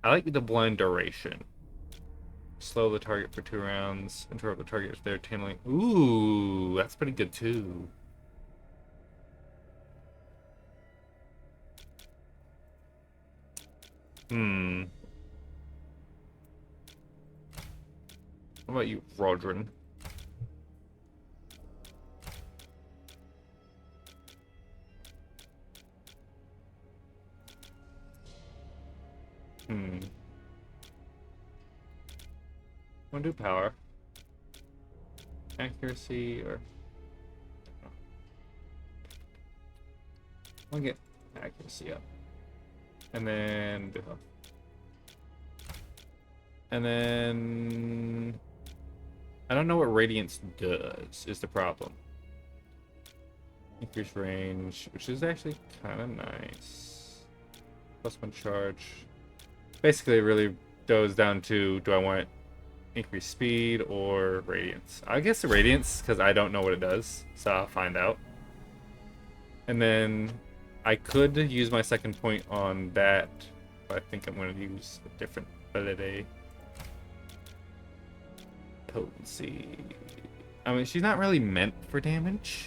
I like the blind duration. Slow the target for 2 rounds. Interrupt the target if they're channeling. Ooh, that's pretty good too. What about you, Rodrin? Wanna do power? Accuracy or I'll get accuracy up. And then do health. And then I don't know what Radiance does, is the problem. Increase range, which is actually kind of nice. Plus 1 charge. Basically, it really goes down to, do I want increased speed or Radiance? I guess the Radiance, because I don't know what it does, so I'll find out. And then I could use my second point on that, but I think I'm going to use a different ability. Potency. I mean, she's not really meant for damage,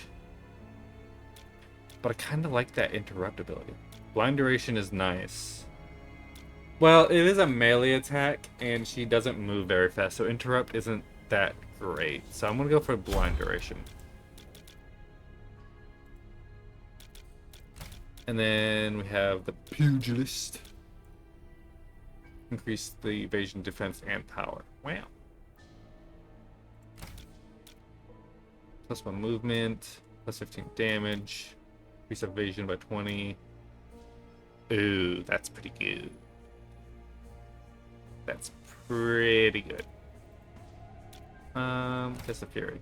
but I kind of like that interrupt ability. Blind duration is nice. Well, it is a melee attack, and she doesn't move very fast, so interrupt isn't that great. So I'm going to go for blind duration. And then we have the Pugilist. Increase the evasion, defense, and power. Wow. Plus 1 movement, plus 15 damage, increase evasion by 20. Ooh, that's pretty good. That's pretty good. Test of Fury.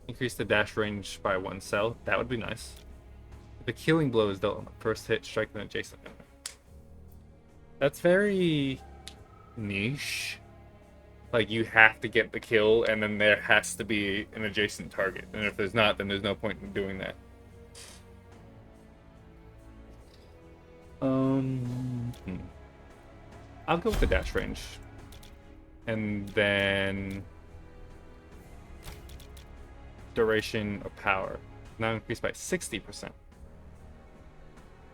Increase the dash range by 1 cell. That would be nice. The killing blow is dealt on the first hit, strike an adjacent enemy. That's very niche. Like, you have to get the kill, and then there has to be an adjacent target. And if there's not, then there's no point in doing that. I'll go with the dash range. And then duration of power. Now increased by 60%.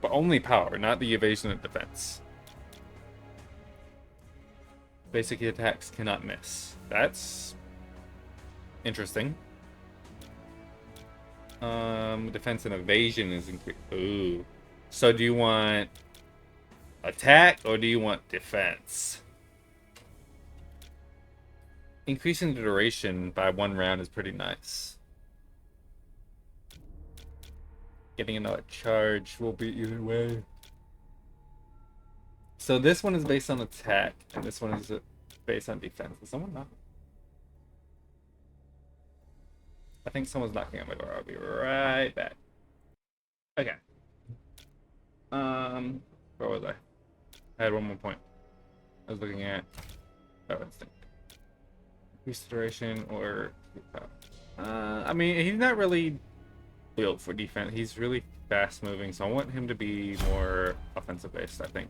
But only power, not the evasion and defense. Basic attacks cannot miss. That's interesting. Defense and evasion is increased. Ooh. So do you want attack or do you want defense? Increasing the duration by 1 round is pretty nice. Getting another charge will be either way. So this one is based on attack, and this one is based on defense. Is someone knocking? I think someone's knocking on my door. I'll be right back. Okay. Where was I? I had one more point. I was looking at instinct. Increase duration or I mean, he's not really built for defense. He's really fast moving, so I want him to be more offensive based, I think.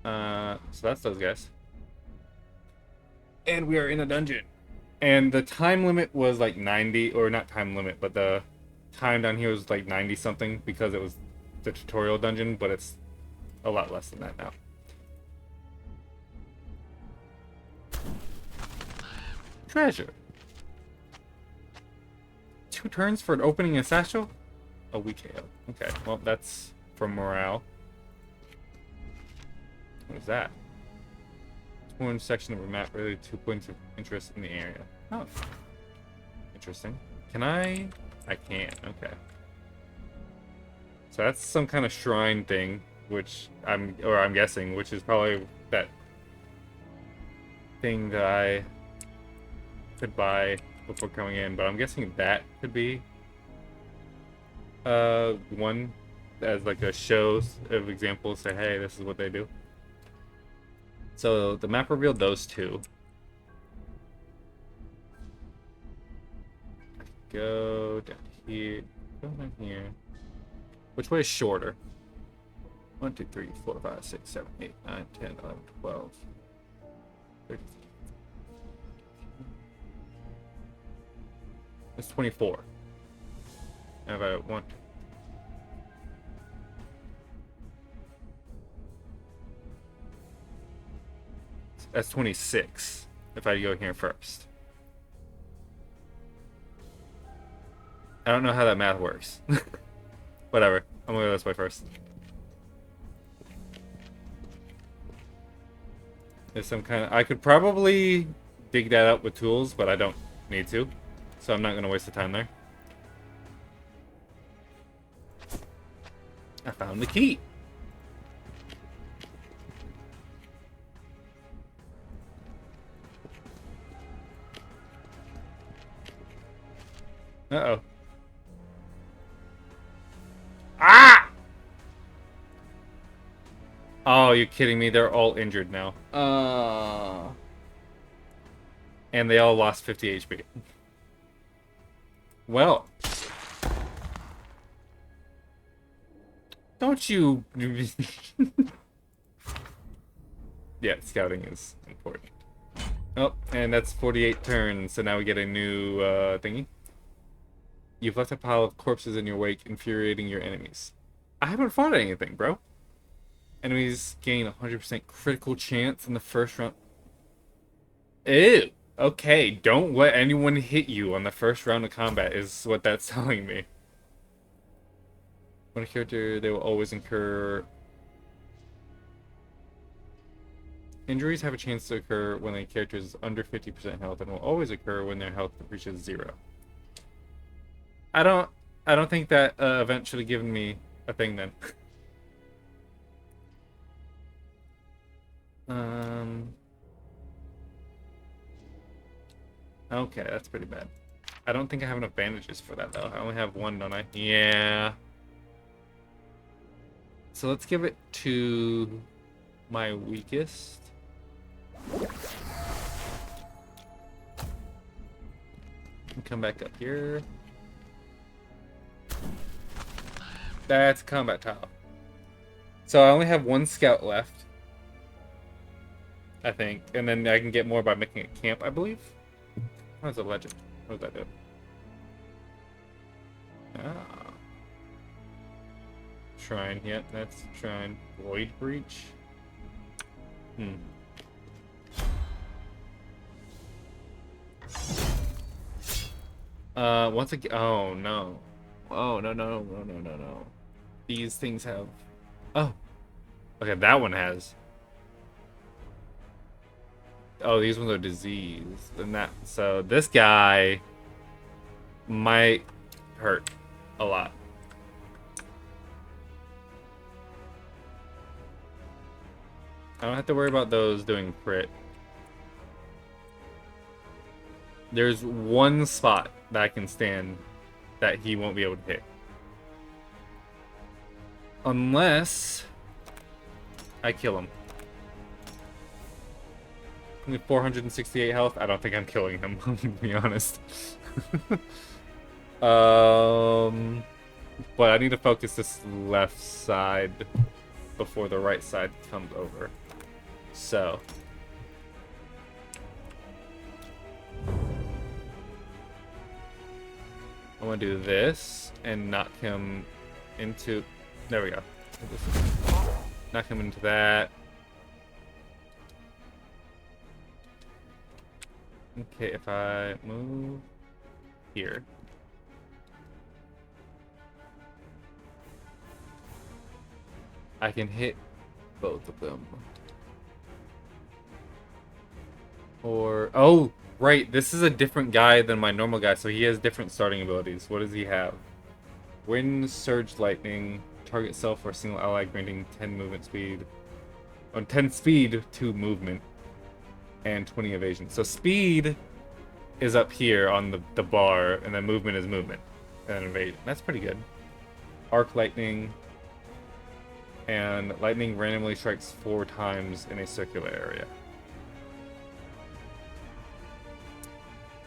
So that's those guys. And we are in a dungeon. And the time limit was like 90, or not time limit, but the time down here was like 90 something because it was the tutorial dungeon, but it's a lot less than that now. Treasure. 2 turns for an opening a satchel? A weak hail. Okay, well, that's for morale. What is that? One section of a map related to points of interest in the area. Oh. Interesting. Can I? I can. Okay. So that's some kind of shrine thing, which I'm guessing, which is probably that thing that I could buy before coming in, but I'm guessing that could be one as like a show of examples, say, hey, this is what they do. So the map revealed those 2. Go down here. Go down here. Which way is shorter? 1, 2, 3, 4, 5, 6, 7, 8, 9, 10, 11, 12, 13. It's 24. And if I want. That's 26 if I go here first. I don't know how that math works. Whatever. I'm gonna go this way first. There's some kind of... I could probably dig that up with tools, but I don't need to. So I'm not gonna waste the time there. I found the key. Uh-oh. Ah! Oh, you're kidding me. They're all injured now. And they all lost 50 HP. Well. Don't you... Yeah, scouting is important. Oh, and that's 48 turns, so now we get a new thingy. You've left a pile of corpses in your wake, infuriating your enemies. I haven't fought anything, bro. Enemies gain 100% critical chance in the first round. Ew. Okay, don't let anyone hit you on the first round of combat is what that's telling me. When a character, they will always incur... Injuries have a chance to occur when a character is under 50% health and will always occur when their health reaches 0. I don't think that event should have given me a thing then. Okay, that's pretty bad. I don't think I have enough bandages for that though. I only have 1, don't I? Yeah. So let's give it to my weakest. Come back up here. That's combat tile. So I only have 1 scout left, I think, and then I can get more by making a camp, I believe. How's a legend? What does that do? Ah. Shrine, yeah, that's shrine. Void breach. Once again, oh no. Oh, no. These things have... Oh. Okay, that one has... Oh, these ones are diseased. And that... So, this guy... might hurt a lot. I don't have to worry about those doing crit. There's 1 spot that I can stand that he won't be able to hit. Unless I kill him. With 468 health, I don't think I'm killing him, to be honest. But I need to focus this left side before the right side comes over. So I want to do this and knock him into... There we go. Knock him into that. Okay, if I move here. I can hit both of them. Or, oh, right, this is a different guy than my normal guy, so he has different starting abilities. What does he have? Wind, Surge, Lightning, target self or single ally granting 10 movement speed. Oh, 10 speed to movement, and 20 evasion. So speed is up here on the bar, and then movement is movement, and evasion. That's pretty good. Arc Lightning, and lightning randomly strikes 4 times in a circular area.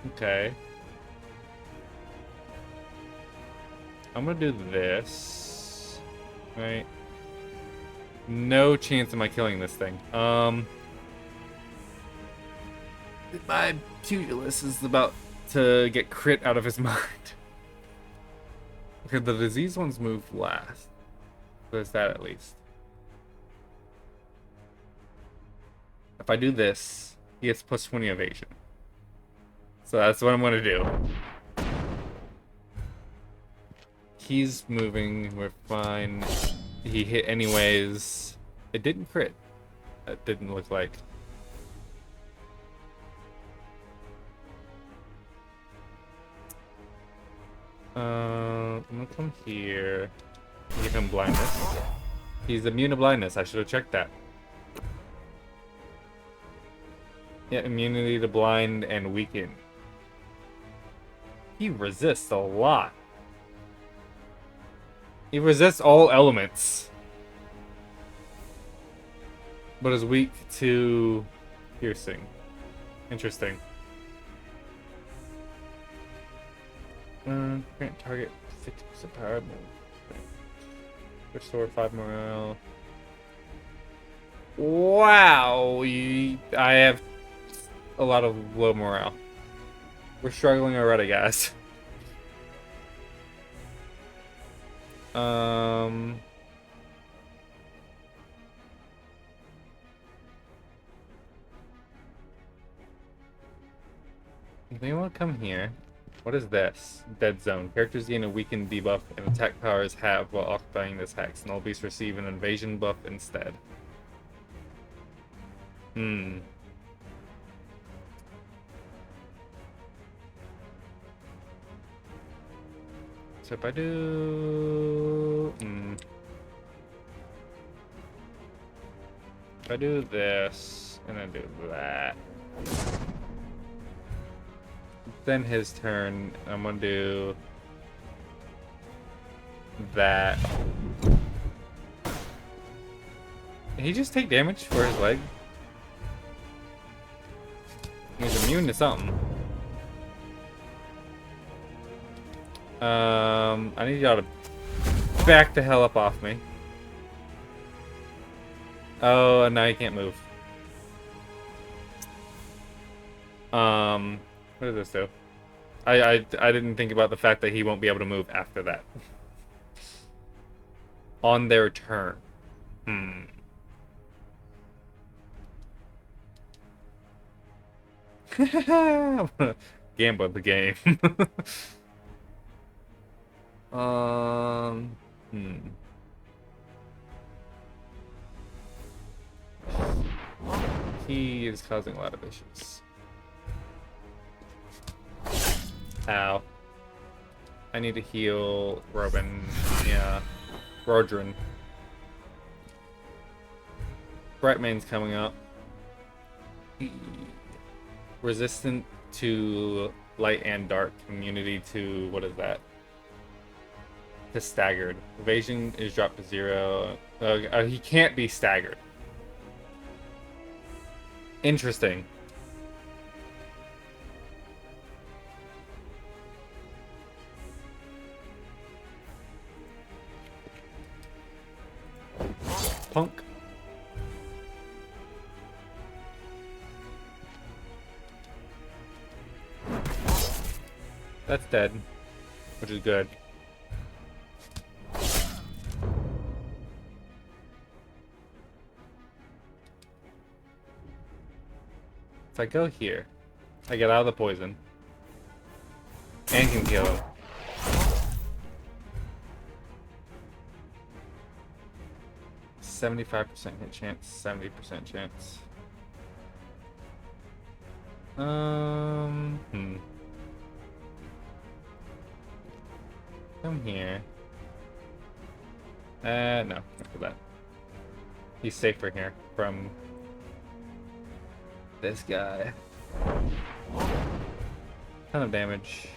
Okay. I'm gonna do this. Right. No chance am I killing this thing. My pugilist is about to get crit out of his mind. Okay, the disease ones move last. There's that at least. If I do this, he gets plus 20 evasion. So that's what I'm gonna do. He's moving, we're fine. He hit anyways. It didn't crit. That didn't look like. I'm gonna come here. Give him blindness. He's immune to blindness. I should have checked that. Yeah, immunity to blind and weaken. He resists a lot. He resists all elements. But is weak to piercing. Interesting. Grant target 50% power move. Restore 5 morale. Wow! I have a lot of low morale. We're struggling already, guys. If anyone come here. What is this? Dead zone. Characters gain a weakened debuff and attack powers halved while occupying this hex. Null beasts receive an invasion buff instead. So if I do... If I do this, and then do that... Then his turn, I'm gonna do... that. Did he just take damage for his leg? He's immune to something. I need y'all to back the hell up off me. Oh, and now he can't move. What does this do? I didn't think about the fact that he won't be able to move after that. On their turn. I'm gonna gamble the game. He is causing a lot of issues. Ow. I need to heal Robin. Yeah. Rodrin. Brightmane's coming up. Resistant to light and dark. Immunity to, what is that? To staggered. Evasion is dropped to 0. He can't be staggered. Interesting. Punk. That's dead, which is good. If I go here, I get out of the poison and can kill him. 75% hit chance, 70% chance. Come here. No, after that. He's safer here from this guy. Ton of damage.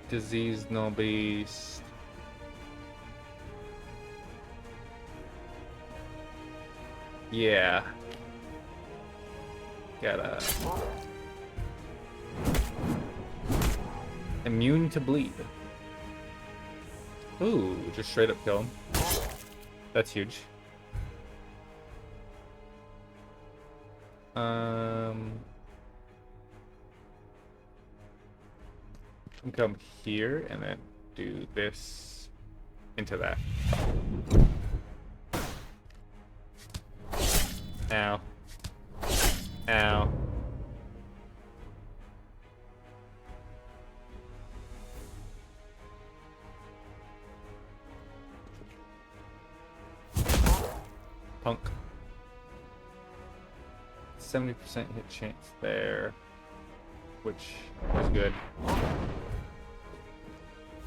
Disease, no beast. Yeah. Gotta. Immune to bleed. Ooh, just straight up kill him. That's huge. Come here and then do this into that. Ow. Ow. Punk. 70% hit chance there, which is good.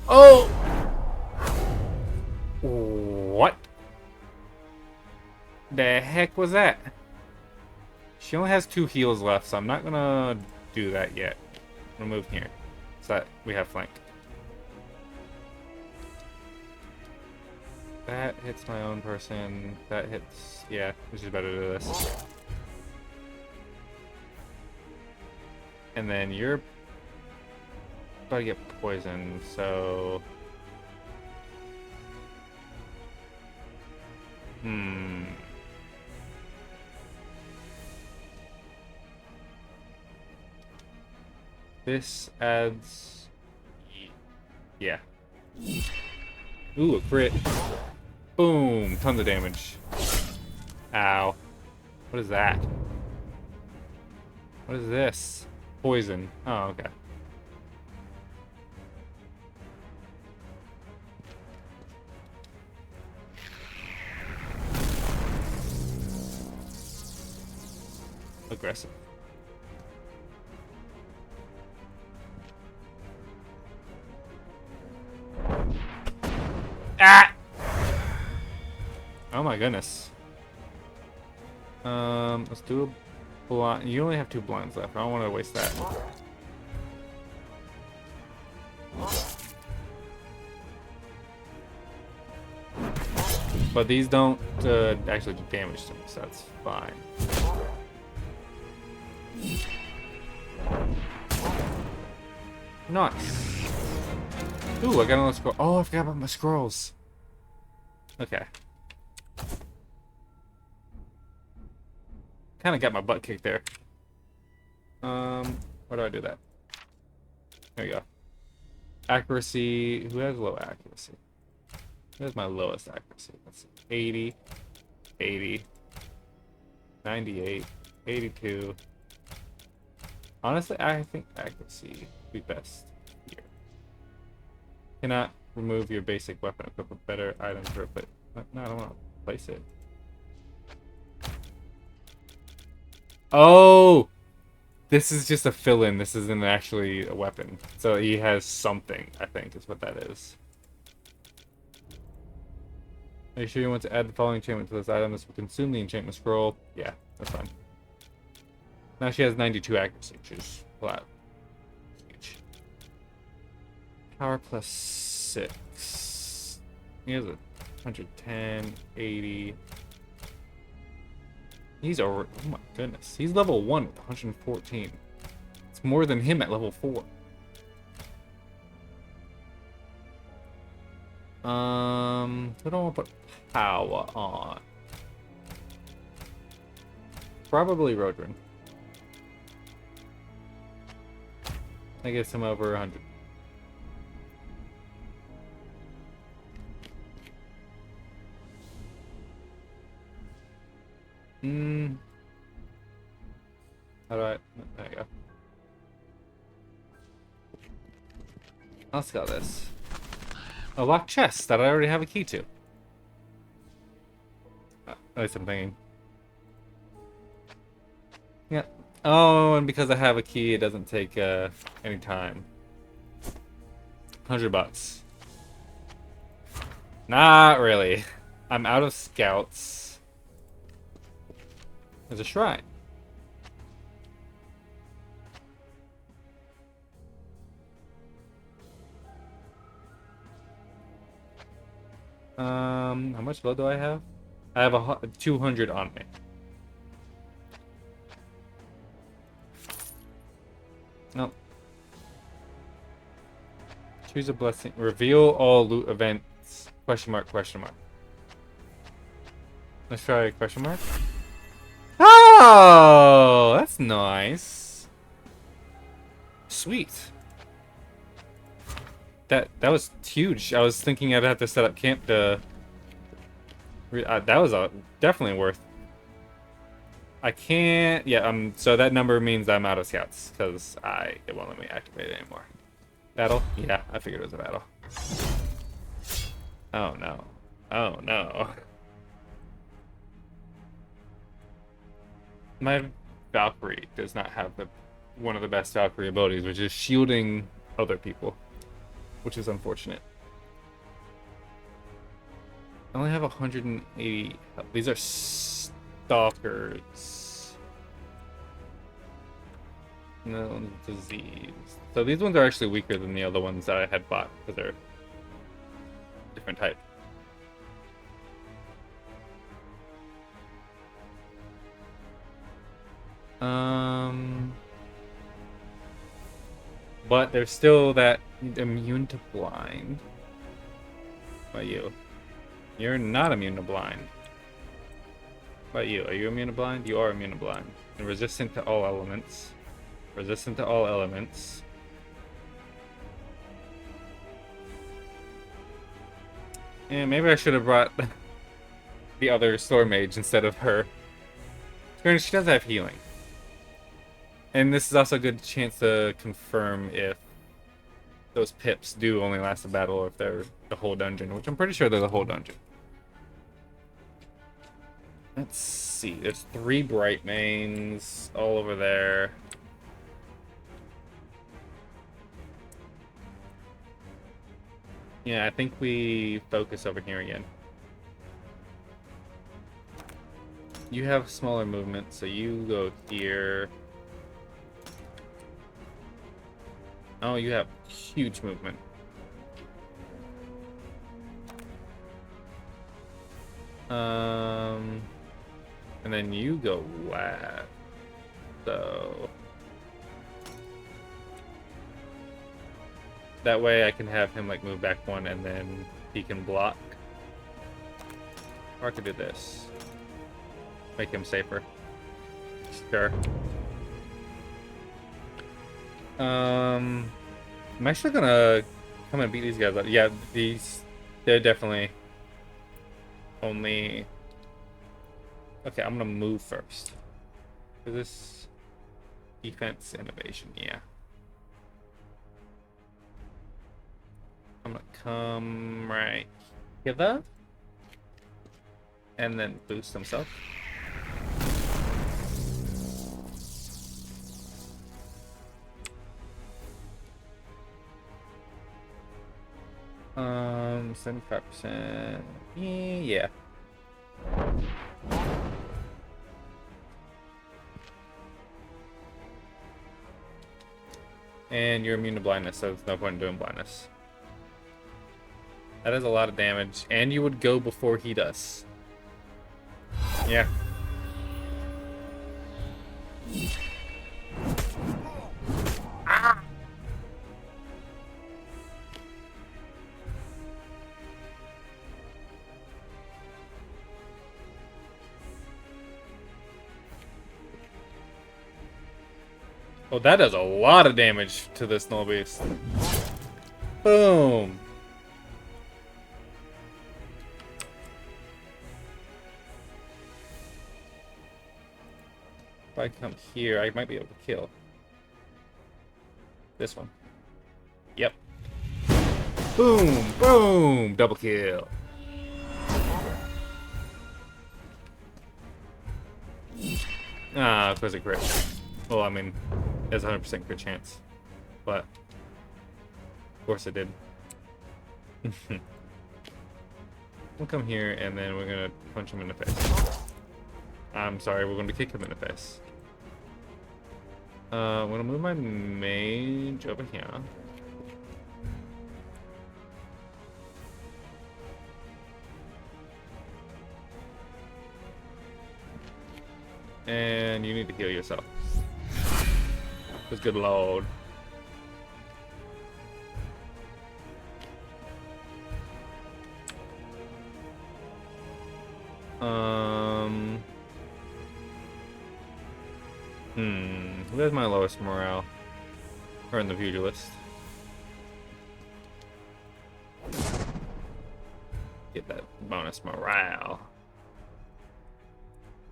Oh! What? The heck was that? She only has 2 heals left, so I'm not gonna do that yet. Remove here, so that we have flank. That hits my own person. That hits... yeah, which is better to do this. And then you're about to get poisoned, so... This adds... yeah. Ooh, a crit. Boom! Tons of damage. Ow. What is that? What is this? Poison. Oh, okay. Aggressive. Ah! Oh my goodness. Let's do a blind. You only have 2 blinds left. I don't want to waste that. But these don't actually do damage to me, so that's fine. Nice. Ooh, I got another scroll. Oh, I forgot about my scrolls. Okay. Kind of got my butt kicked there. Where do I do that? There we go. Accuracy. Who has low accuracy? Who has my lowest accuracy? Let's see. 80, 80, 98, 82. Honestly, I think accuracy would be best here. Cannot remove your basic weapon. Equip a better item for it. No, I don't want to place it. Oh! This is just a fill-in. This isn't actually a weapon. So he has something, I think, is what that is. Are you sure you want to add the following enchantment to this item? This will consume the enchantment scroll. Yeah, that's fine. Now she has 92 accuracy, which is a lot. Huge. Power plus 6. He has a 110, 80. He's over. Oh my goodness. He's level 1 with 114. It's more than him at level 4. Who do I want to put power on? Probably Rodrin. That gets him over 100. How do I... there you go. Let's go this. A locked chest that I already have a key to. At least I'm thinking. Yeah. Oh, and because I have a key, it doesn't take any time. $100. Not really. I'm out of scouts. There's a shrine. How much blood do I have? I have 200 on me. No. Choose a blessing. Reveal all loot events. Question mark, question mark. Let's try question mark. Oh, that's nice. Sweet. That was huge. I was thinking I'd have to set up camp to... that was definitely worth. I can't... Yeah, so that number means I'm out of scouts, because it won't let me activate it anymore. Battle? Yeah, I figured it was a battle. Oh, no. Oh, no. My Valkyrie does not have one of the best Valkyrie abilities, which is shielding other people, which is unfortunate. I only have 180 health. These are stalkers. No disease. So these ones are actually weaker than the other ones that I had bought because they're different type. But there's still that immune to blind. What about you? You're not immune to blind. What about you? Are you immune to blind? You are immune to blind. And resistant to all elements. Resistant to all elements. And maybe I should have brought the other Storm Mage instead of her. She does have healing. And this is also a good chance to confirm if those pips do only last a battle or if they're the whole dungeon, which I'm pretty sure they're the whole dungeon. Let's see. There's 3 bright mains all over there. Yeah, I think we focus over here again. You have smaller movement, so you go here. Oh, you have huge movement. And then you go left. So that way I can have him like move back 1 and then he can block. Or I could do this. Make him safer. Sure. I'm actually gonna come and beat these guys up. Yeah, they're definitely only... Okay, I'm gonna move first. Is this defense innovation? Yeah. I'm gonna come right hither and then boost himself. Um, 75%. Yeah. And you're immune to blindness, so there's no point in doing blindness. That is a lot of damage, and you would go before he does. Yeah. Oh, that does a lot of damage to this null beast. Boom. If I come here, I might be able to kill this one. Yep. Boom! Boom! Double kill. Ah, of course it crit. Well, I mean, there's a 100% crit chance. But, of course it did. We'll come here, and then we're gonna punch him in the face. I'm sorry, we're gonna kick him in the face. I'm gonna move my mage over here. And you need to heal yourself. Because good lord. Where's my lowest morale? Or in the pugilist. Get that bonus morale.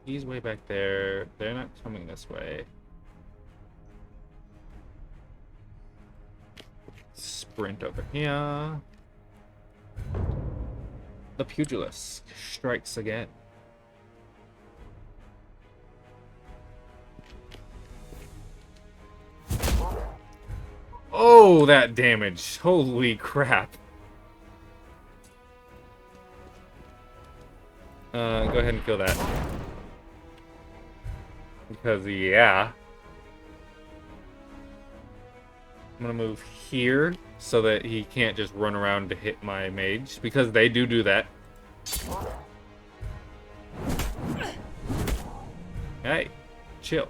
He's way back there. They're not coming this way. Sprint over here. The pugilist strikes again. Oh, that damage. Holy crap. Go ahead and kill that. Because, yeah. I'm gonna move here so that he can't just run around to hit my mage. Because they do that. Hey, chill.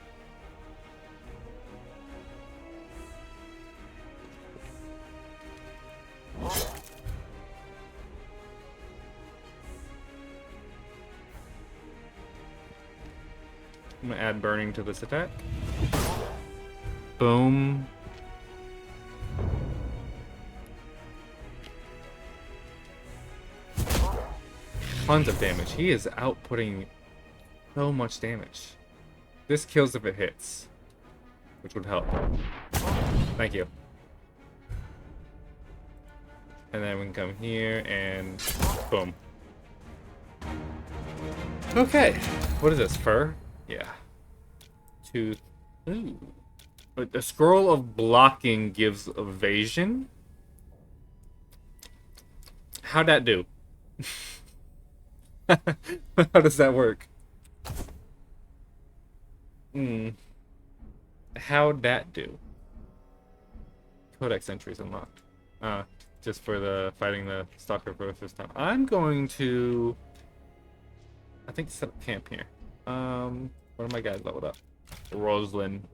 I'm gonna add burning to this attack. Boom. Tons of damage. He is outputting so much damage. This kills if it hits, which would help. Thank you. And then we can come here and boom. Okay. What is this? Fur? Yeah. Tooth. Ooh. But the scroll of blocking gives evasion? How'd that do? How does that work? How'd that do? Codex entries unlocked. Just for the fighting the stalker for the first time. I'm going to, I think, set up camp here. What are my guys leveled up? Rosalind.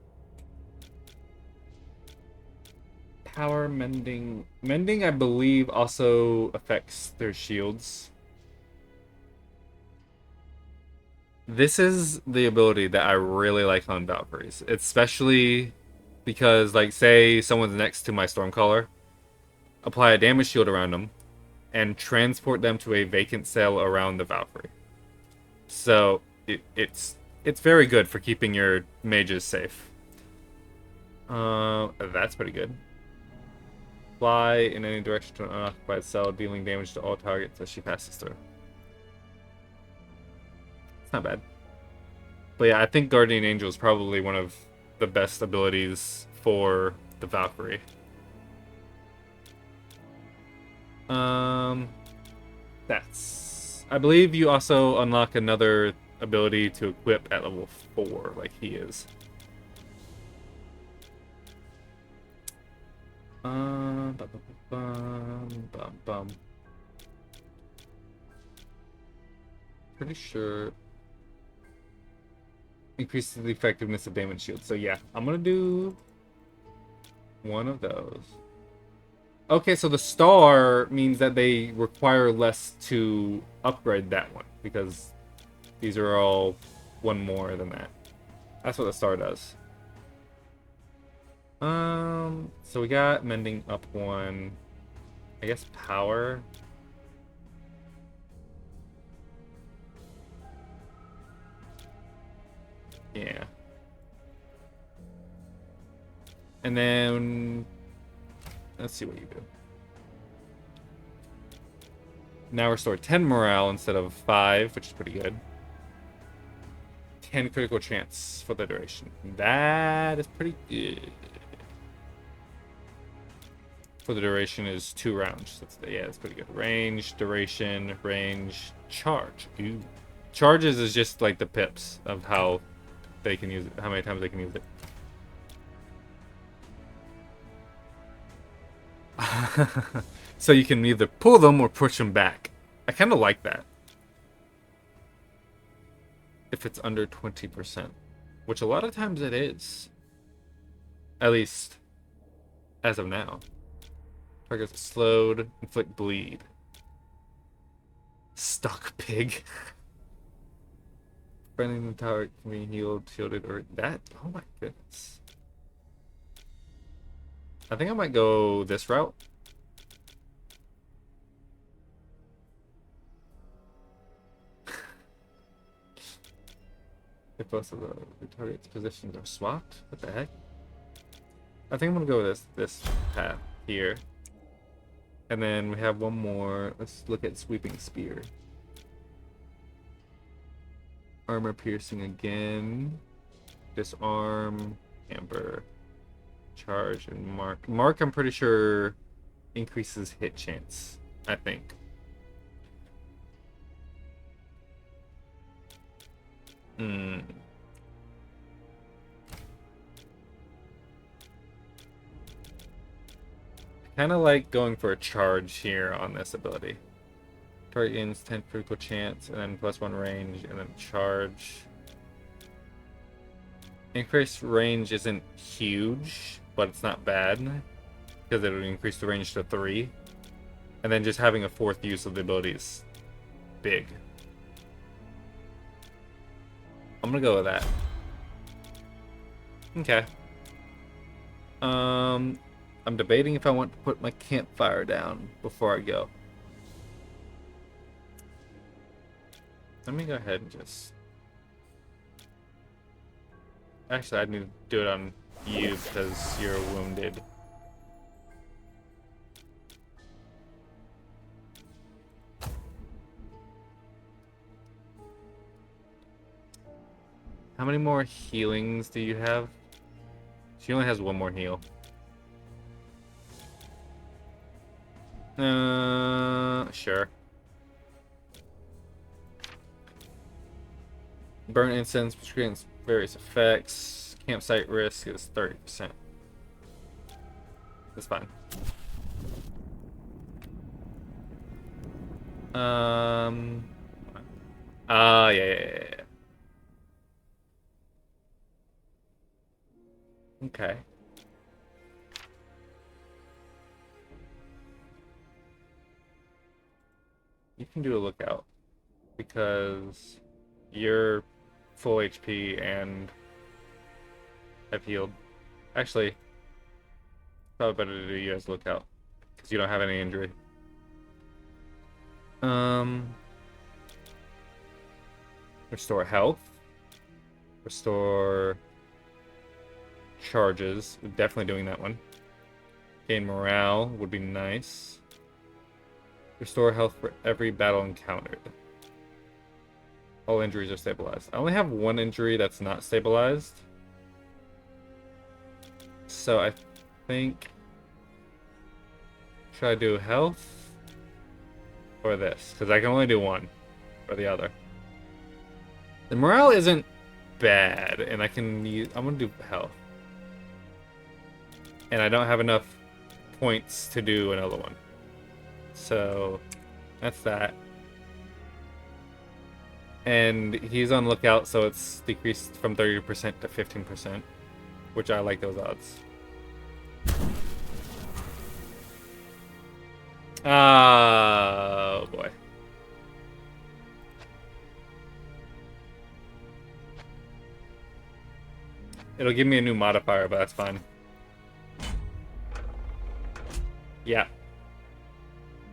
Power mending. Mending, I believe, also affects their shields. This is the ability that I really like on Valkyries, especially because, like, say someone's next to my Stormcaller, apply a damage shield around them, and transport them to a vacant cell around the Valkyrie. So it's very good for keeping your mages safe. That's pretty good. Fly in any direction to an unoccupied cell, dealing damage to all targets as she passes through. It's not bad. But yeah, I think Guardian Angel is probably one of the best abilities for the Valkyrie. That's... I believe you also unlock another ability to equip at level 4, like he is. Pretty sure increases the effectiveness of damage shield. So yeah, I'm gonna do one of those. Okay, so the star means that they require less to upgrade that one because these are all one more than that. That's what the star does. So we got mending up 1. I guess power. Yeah. And then let's see what you do. Now restore 10 morale instead of 5, which is pretty good. 10 critical chance for the duration. That is pretty good. For the duration is 2 rounds. Yeah, that's pretty good. Range, duration, range, charge. Ooh. Charges is just like the pips of how they can use it, how many times they can use it. So you can either pull them or push them back. I kind of like that. If it's under 20%, which a lot of times it is. At least as of now. Targets slowed, inflict bleed. Stuck pig. Friendly target can be healed, shielded, or that. Oh my goodness. I think I might go this route. If both of the target's positions are swapped, what the heck? I think I'm gonna go with this path here. And then we have one more. Let's look at sweeping spear. Armor piercing again. Disarm, amber, charge, and mark. Mark, I'm pretty sure increases hit chance, I think. Hmm. Kind of like going for a charge here on this ability. Target gains 10 critical chance, and then +1 range, and then charge. Increased range isn't huge, but it's not bad, because it would increase the range to 3. And then just having a 4th use of the ability is big. I'm gonna go with that. Okay. I'm debating if I want to put my campfire down before I go. Let me go ahead and just... Actually, I need to do it on you because you're wounded. How many more healings do you have? She only has 1 more heal. Sure. Burn incense, which grants various effects. Campsite risk is 30%. That's fine. Yeah. Okay. You can do a lookout because you're full HP and I've healed. Actually, probably better to do you as lookout because you don't have any injury. Restore health. Restore charges. We're definitely doing that one. Gain morale would be nice. Restore health for every battle encountered. All injuries are stabilized. I only have 1 injury that's not stabilized. So I think... Should I do health? Or this? Because I can only do 1. Or the other. The morale isn't bad. And I can use... I'm going to do health. And I don't have enough points to do another one. So, that's that. And he's on lookout, so it's decreased from 30% to 15%, which I like those odds. Oh, boy. It'll give me a new modifier, but that's fine. Yeah.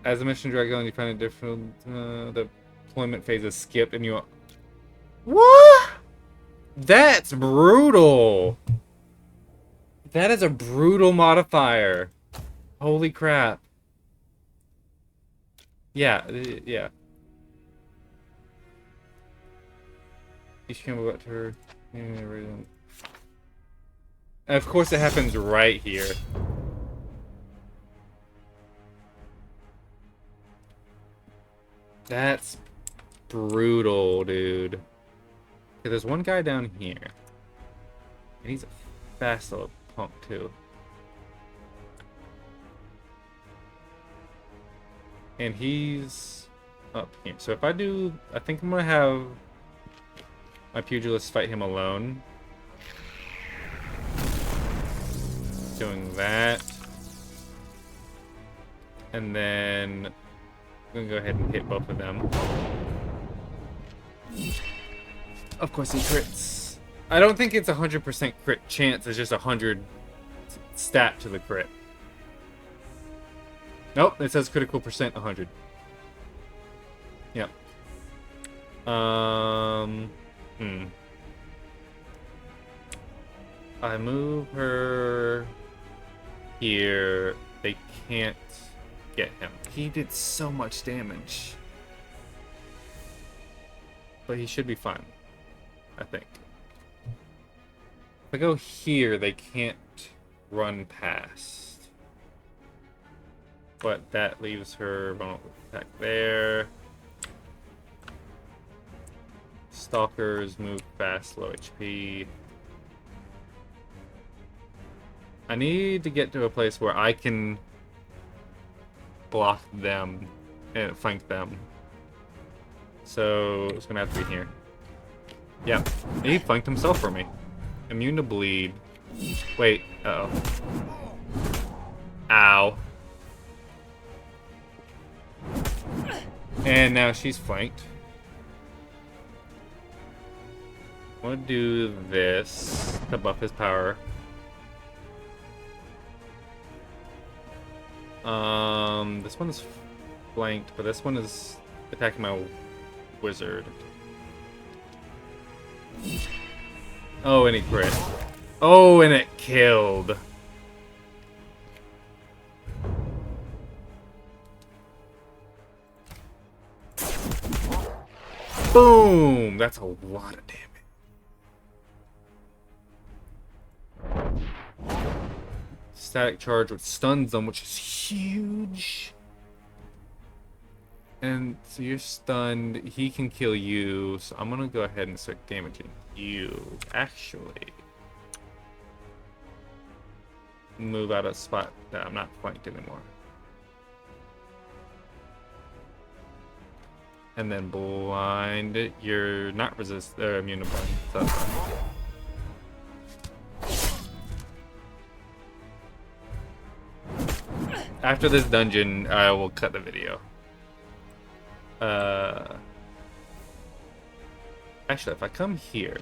As the mission drags on, you find a different... the deployment phase is skipped, and you... What? That's brutal! That is a brutal modifier. Holy crap. Yeah, yeah. Each camel got to her. Of course, it happens right here. That's brutal, dude. Okay, there's one guy down here. And he's a fast little punk, too. And he's up here. So if I do... I think I'm going to have my pugilist fight him alone. Doing that. And then... I'm going to go ahead and hit both of them. Of course he crits. I don't think it's 100% crit chance. It's just 100 stat to the crit. Nope, it says critical percent 100. Yep. I move her here. They can't get him. He did so much damage. But he should be fine, I think. If I go here, they can't run past. But that leaves her vulnerable attack there. Stalkers move fast, low HP. I need to get to a place where I can block them and flank them. So it's gonna have to be here. Yep, he flanked himself for me. Immune to bleed. Wait, uh-oh. Ow. And now she's flanked. I'm gonna do this to buff his power. This one is flanked, but this one is attacking my wizard. Oh, and he crit. Oh, and it killed. Boom! That's a lot of damage. Static charge, which stuns them, which is huge. And so you're stunned. He can kill you. So I'm gonna go ahead and start damaging you. Actually, move out of a spot that I'm not flanked anymore. And then blind. You're not immune to blind. So that's fine. After this dungeon, I will cut the video. Actually, if I come here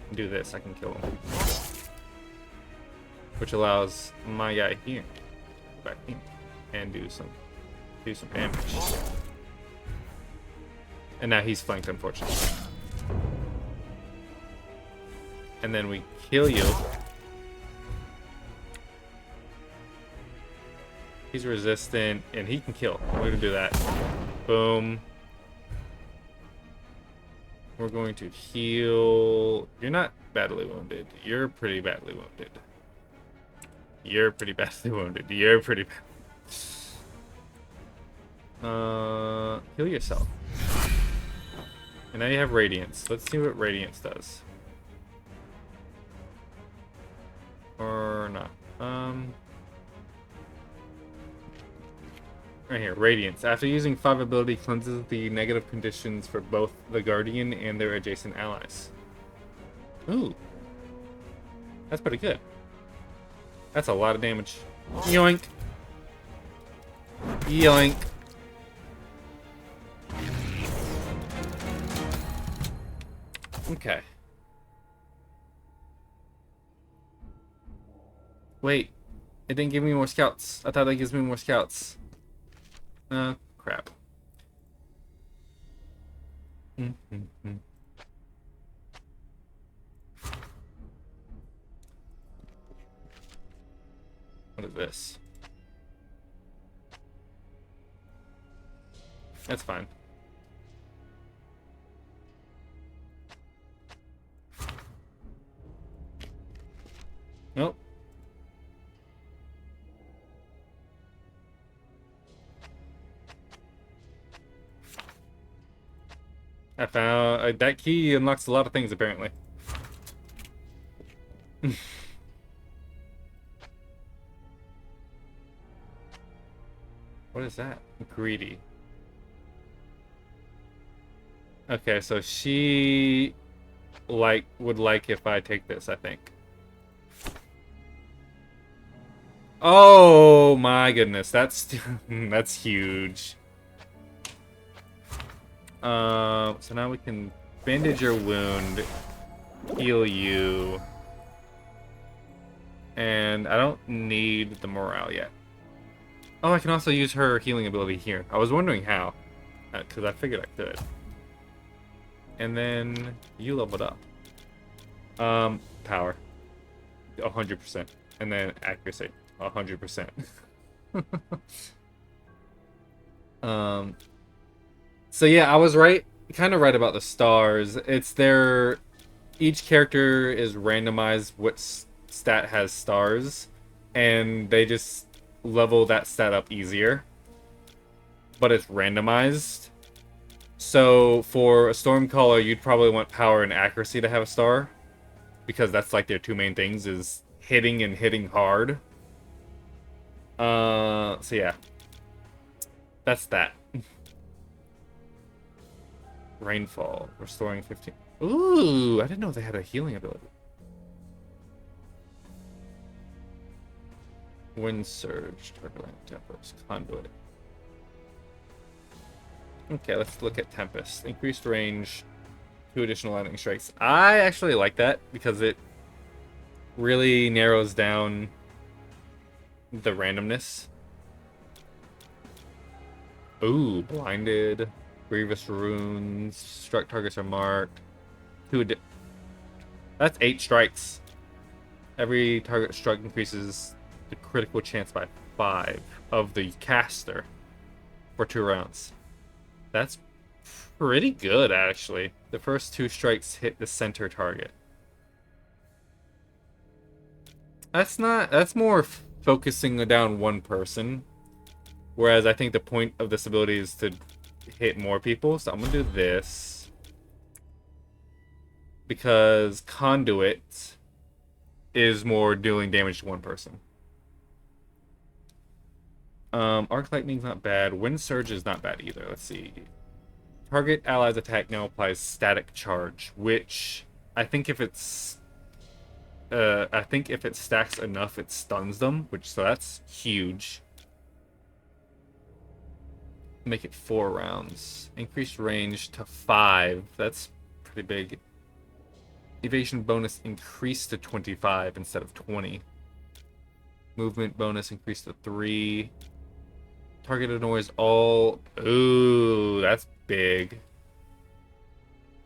and do this, I can kill him. Which allows my guy here to go back in and do some damage. And now he's flanked, unfortunately. And then we kill you. He's resistant, and he can kill. We're gonna do that. Boom. We're going to heal. You're not badly wounded. You're pretty badly wounded. You're pretty badly wounded. You're pretty bad. Heal yourself. And now you have Radiance. Let's see what Radiance does. Or not. Right here, Radiance. After using 5 ability, cleanses the negative conditions for both the Guardian and their adjacent allies. Ooh. That's pretty good. That's a lot of damage. Yoink. Yoink. Okay. Wait. It didn't give me more scouts. I thought that gives me more scouts. Crap. What is this? That's fine. Nope. I found that key unlocks a lot of things apparently. What is that? Greedy. Okay, so she would like if I take this, I think. Oh my goodness, that's that's huge. So now we can bandage your wound, heal you, and I don't need the morale yet. Oh, I can also use her healing ability here. I was wondering how, because I figured I could. And then you leveled up. Power, 100%, and then accuracy, 100%. So yeah, I was right, kind of right about the stars. It's their each character is randomized what stat has stars, and they just level that stat up easier. But it's randomized. So for a Stormcaller, you'd probably want power and accuracy to have a star, because that's like their two main things, is hitting and hitting hard. So yeah. That's that. Rainfall, restoring 15. Ooh, I didn't know they had a healing ability. Wind surge, turbulent, tempest, conduit. Okay, let's look at Tempest. Increased range, 2 additional lightning strikes. I actually like that because it really narrows down the randomness. Ooh, blinded, grievous runes, struck targets are marked. That's 8 strikes. Every target struck increases the critical chance by 5 of the caster for 2 rounds. That's pretty good, actually. The first 2 strikes hit the center target. That's more focusing down one person. Whereas I think the point of this ability is to hit more people. So I'm going to do this. Because Conduit is more dealing damage to one person. Arc Lightning's not bad. Wind Surge is not bad either. Let's see. Target allies attack now applies static charge, which I think if it stacks enough, it stuns them, so that's huge. Make it 4 rounds. Increased range to 5. That's pretty big. Evasion bonus increased to 25 instead of 20. Movement bonus increased to 3. Target annoys all. Ooh, that's big.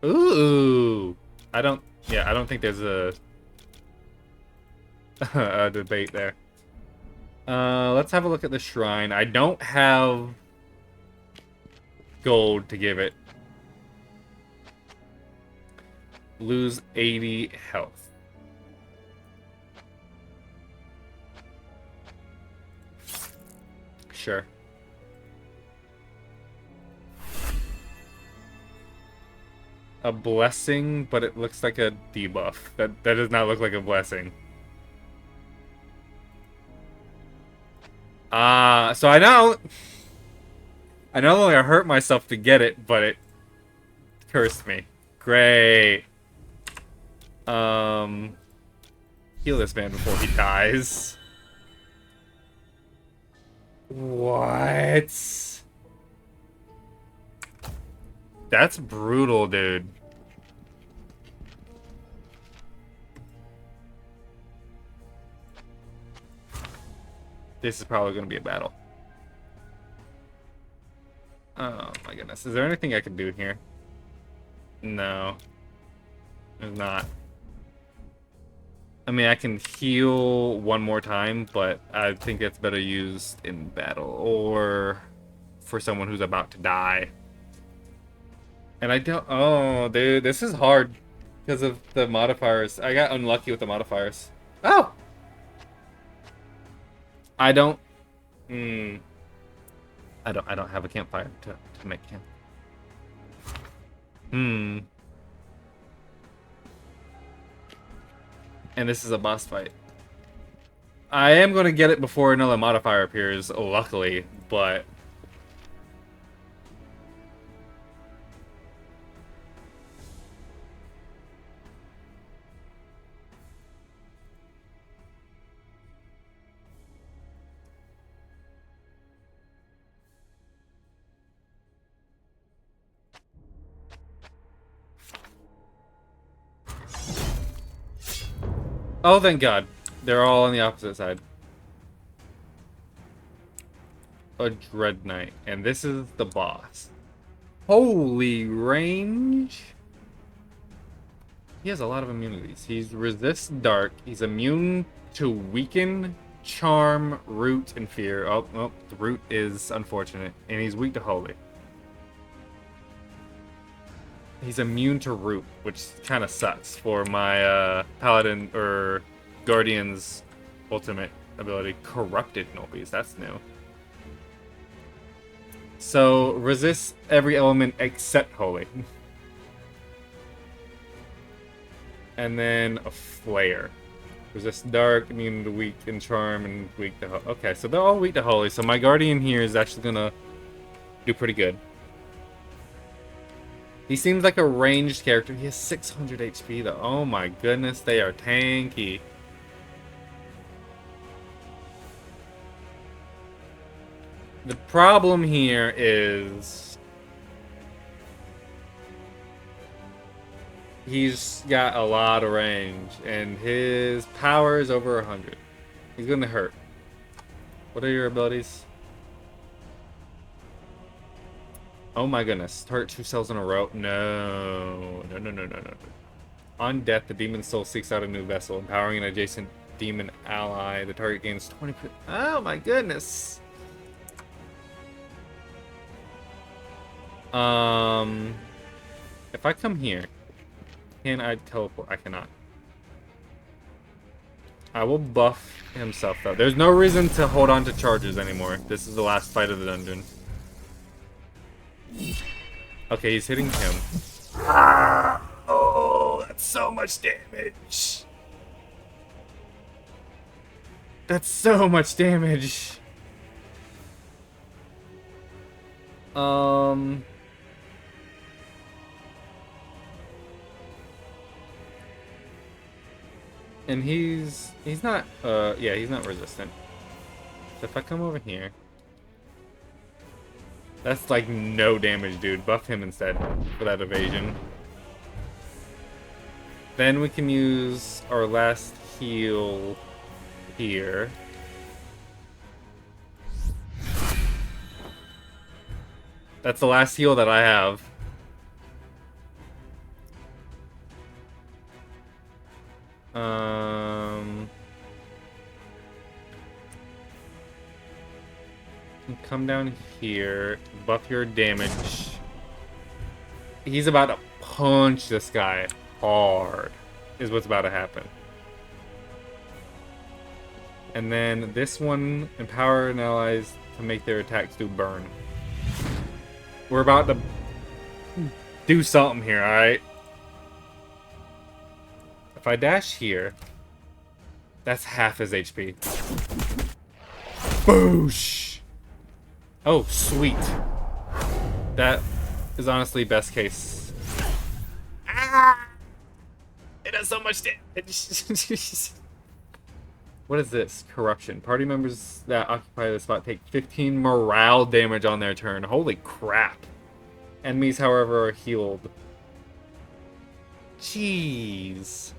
Ooh. I don't think there's a a debate there. Let's have a look at the shrine. I don't have gold to give it. Lose 80 health. Sure. A blessing, but it looks like a debuff. That does not look like a blessing. So I not only hurt myself to get it, but it cursed me. Great. Heal this man before he dies. What? That's brutal, dude. This is probably going to be a battle. Oh my goodness. Is there anything I can do here? No. There's not. I mean, I can heal one more time, but I think it's better used in battle. Or for someone who's about to die. And I don't... Oh, dude, this is hard because of the modifiers. I got unlucky with the modifiers. Oh! I don't... I don't have a campfire to make camp. And this is a boss fight. I am going to get it before another modifier appears, luckily, but... Oh, thank God. They're all on the opposite side. A Dread Knight. And this is the boss. Holy range. He has a lot of immunities. He's resist dark. He's immune to weaken, charm, root, and fear. Oh, well, the root is unfortunate. And he's weak to holy. He's immune to root, which kind of sucks for my paladin or guardian's ultimate ability. Corrupted Nobies, that's new. So resists every element except holy. And then a flare. Resists dark, immune to weak and charm, and weak to holy. Okay, so they're all weak to holy. So my guardian here is actually gonna do pretty good. He seems like a ranged character. He has 600 HP though. Oh my goodness, they are tanky. The problem here is he's got a lot of range and his power is over 100. He's gonna hurt. What are your abilities? Oh my goodness. Target 2 cells in a row. No. No. On death, the demon soul seeks out a new vessel, empowering an adjacent demon ally. The target gains 20%. Oh my goodness. If I come here, can I teleport? I cannot. I will buff himself though. There's no reason to hold on to charges anymore. This is the last fight of the dungeon. Okay, he's hitting him. Ah! Oh, that's so much damage. That's so much damage. And he's not yeah, he's not resistant. So if I come over here, that's like no damage, dude. Buff him instead for that evasion. Then we can use our last heal here. That's the last heal that I have. Come down here, buff your damage. He's about to punch this guy hard, is what's about to happen. And then this one, empower an allies to make their attacks do burn. We're about to do something here, alright? If I dash here, that's half his HP. Boosh! Oh, sweet. That is honestly best case. Ah! It does so much damage. What is this? Corruption. Party members that occupy the spot take 15 morale damage on their turn. Holy crap. Enemies, however, are healed. Jeez.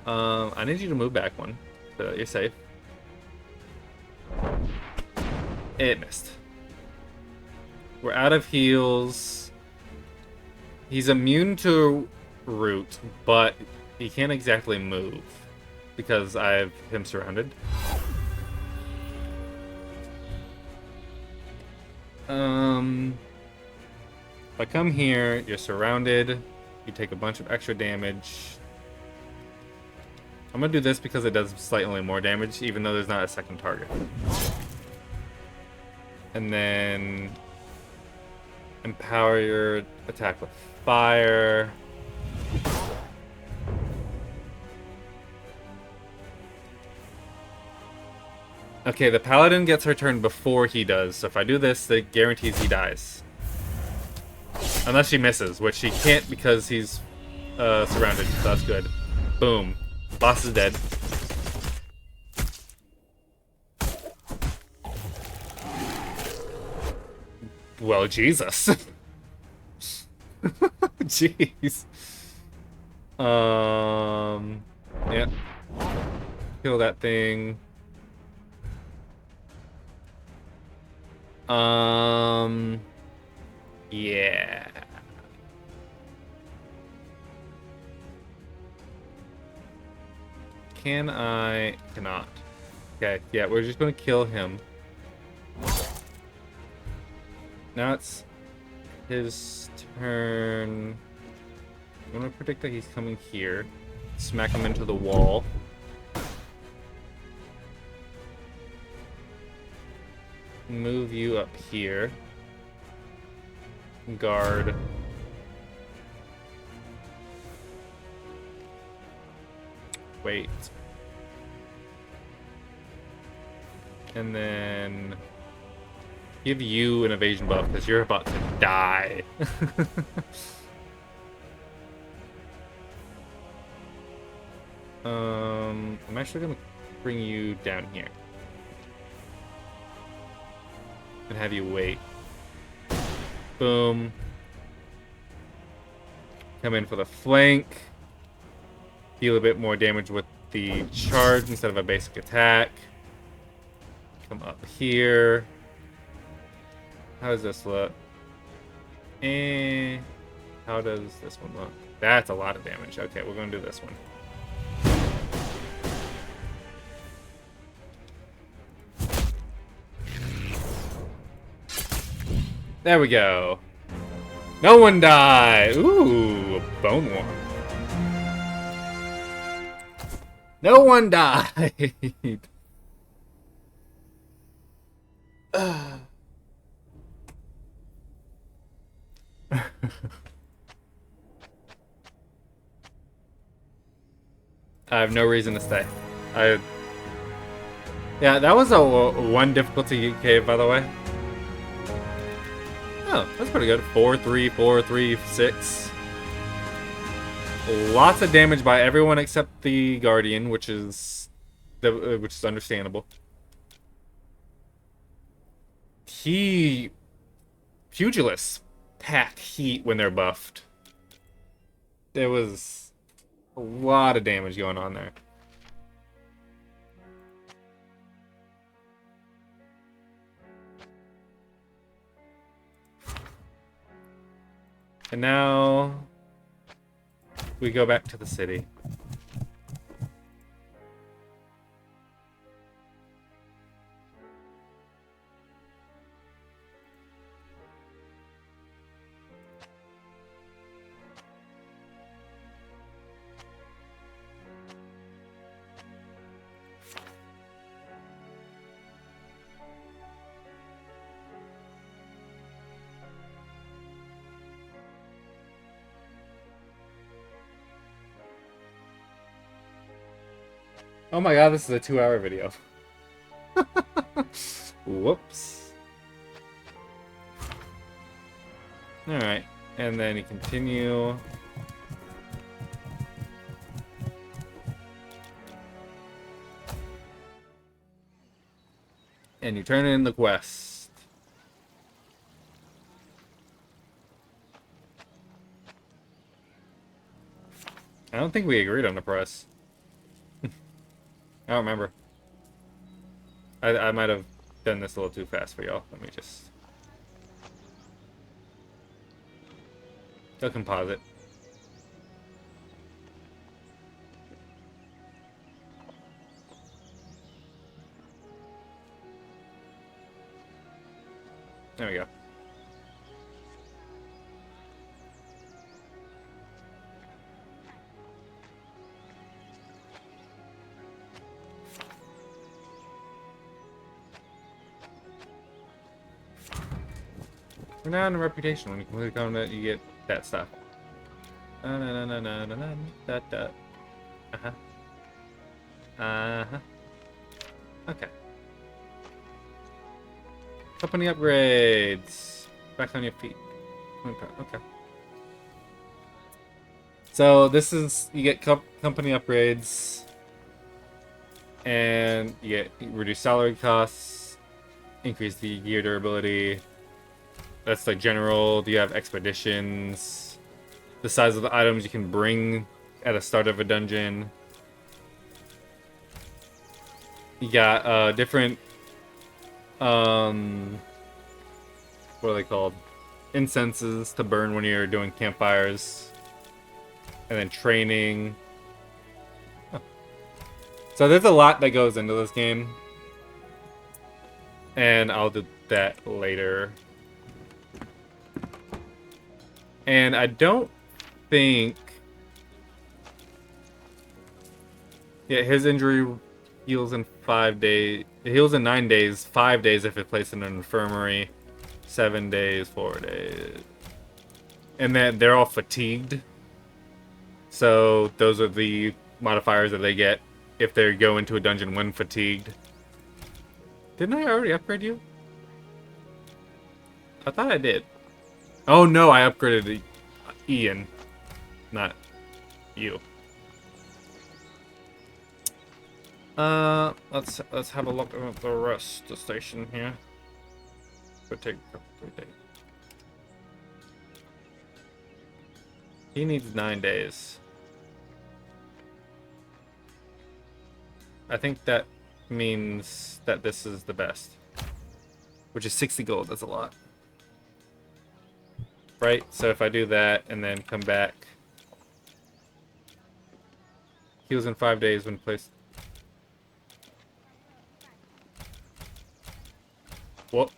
I need you to move back one. You're safe. It missed. We're out of heals. He's immune to root, but he can't exactly move because I have him surrounded. If I come here, you're surrounded. You take a bunch of extra damage. I'm gonna do this because it does slightly more damage, even though there's not a second target. And then empower your attack with fire. Okay, the paladin gets her turn before he does, so if I do this, it guarantees he dies. Unless she misses, which she can't because he's surrounded, so that's good. Boom. Boss is dead. Well, Jesus. Jeez. Yeah. Kill that thing. Yeah. Can I? Cannot. Okay, yeah, we're just gonna kill him. Now it's his turn. I'm gonna predict that he's coming here. Smack him into the wall. Move you up here. Guard. Wait. And then give you an evasion buff because you're about to die. I'm actually gonna bring you down here and have you wait. Boom. Come in for the flank. Deal a bit more damage with the charge instead of a basic attack. Come up here. How does this look? How does this one look? That's a lot of damage. Okay, we're gonna do this one. There we go. No one died. Ooh, a bone one. No one died. I have no reason to stay. Yeah, that was a one difficulty cave, by the way. Oh, that's pretty good. 4-3, 4-3, 6. Lots of damage by everyone except the Guardian, which is understandable. Pugilists pack heat when they're buffed. There was a lot of damage going on there. And now we go back to the city. Oh my god, this is a 2-hour video. Whoops. Alright, and then you continue. And you turn in the quest. I don't think we agreed on the price. I don't remember. I might have done this a little too fast for y'all. Let me just... They'll composite. There we go. Renown and reputation. When you complete a combat, you get that stuff. Uh-huh. Uh-huh. Okay. Company upgrades. Back on your feet. Okay. So this is, you get company upgrades, and you get reduced salary costs, increase the gear durability. That's like general. Do you have expeditions? The size of the items you can bring at the start of a dungeon. You got different what are they called? Incenses to burn when you're doing campfires. And then training. Huh. So there's a lot that goes into this game. And I'll do that later. And I don't think... Yeah, his injury heals in 5 days. It heals in 9 days. 5 days if it's placed in an infirmary. 7 days, 4 days. And then they're all fatigued. So those are the modifiers that they get if they go into a dungeon when fatigued. Didn't I already upgrade you? I thought I did. Oh no, I upgraded Ian, not you. Let's have a look at the rest of the station here. Could take a couple 3 days. He needs 9 days. I think that means that this is the best. Which is 60 gold, that's a lot. Right? So if I do that and then come back. Heals in 5 days when placed. What?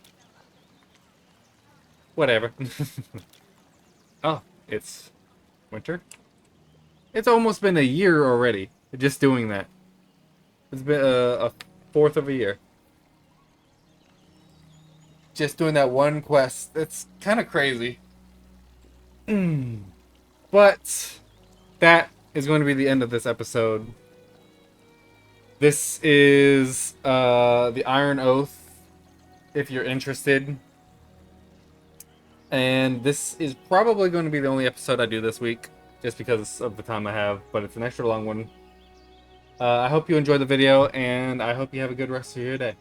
Whatever. Oh, it's winter? It's almost been a year already. Just doing that. It's been a fourth of a year. Just doing that one quest. It's kind of crazy. But that is going to be the end of this episode. This is the Iron Oath, if you're interested. And this is probably going to be the only episode I do this week, just because of the time I have, but it's an extra long one. I hope you enjoyed the video, and I hope you have a good rest of your day.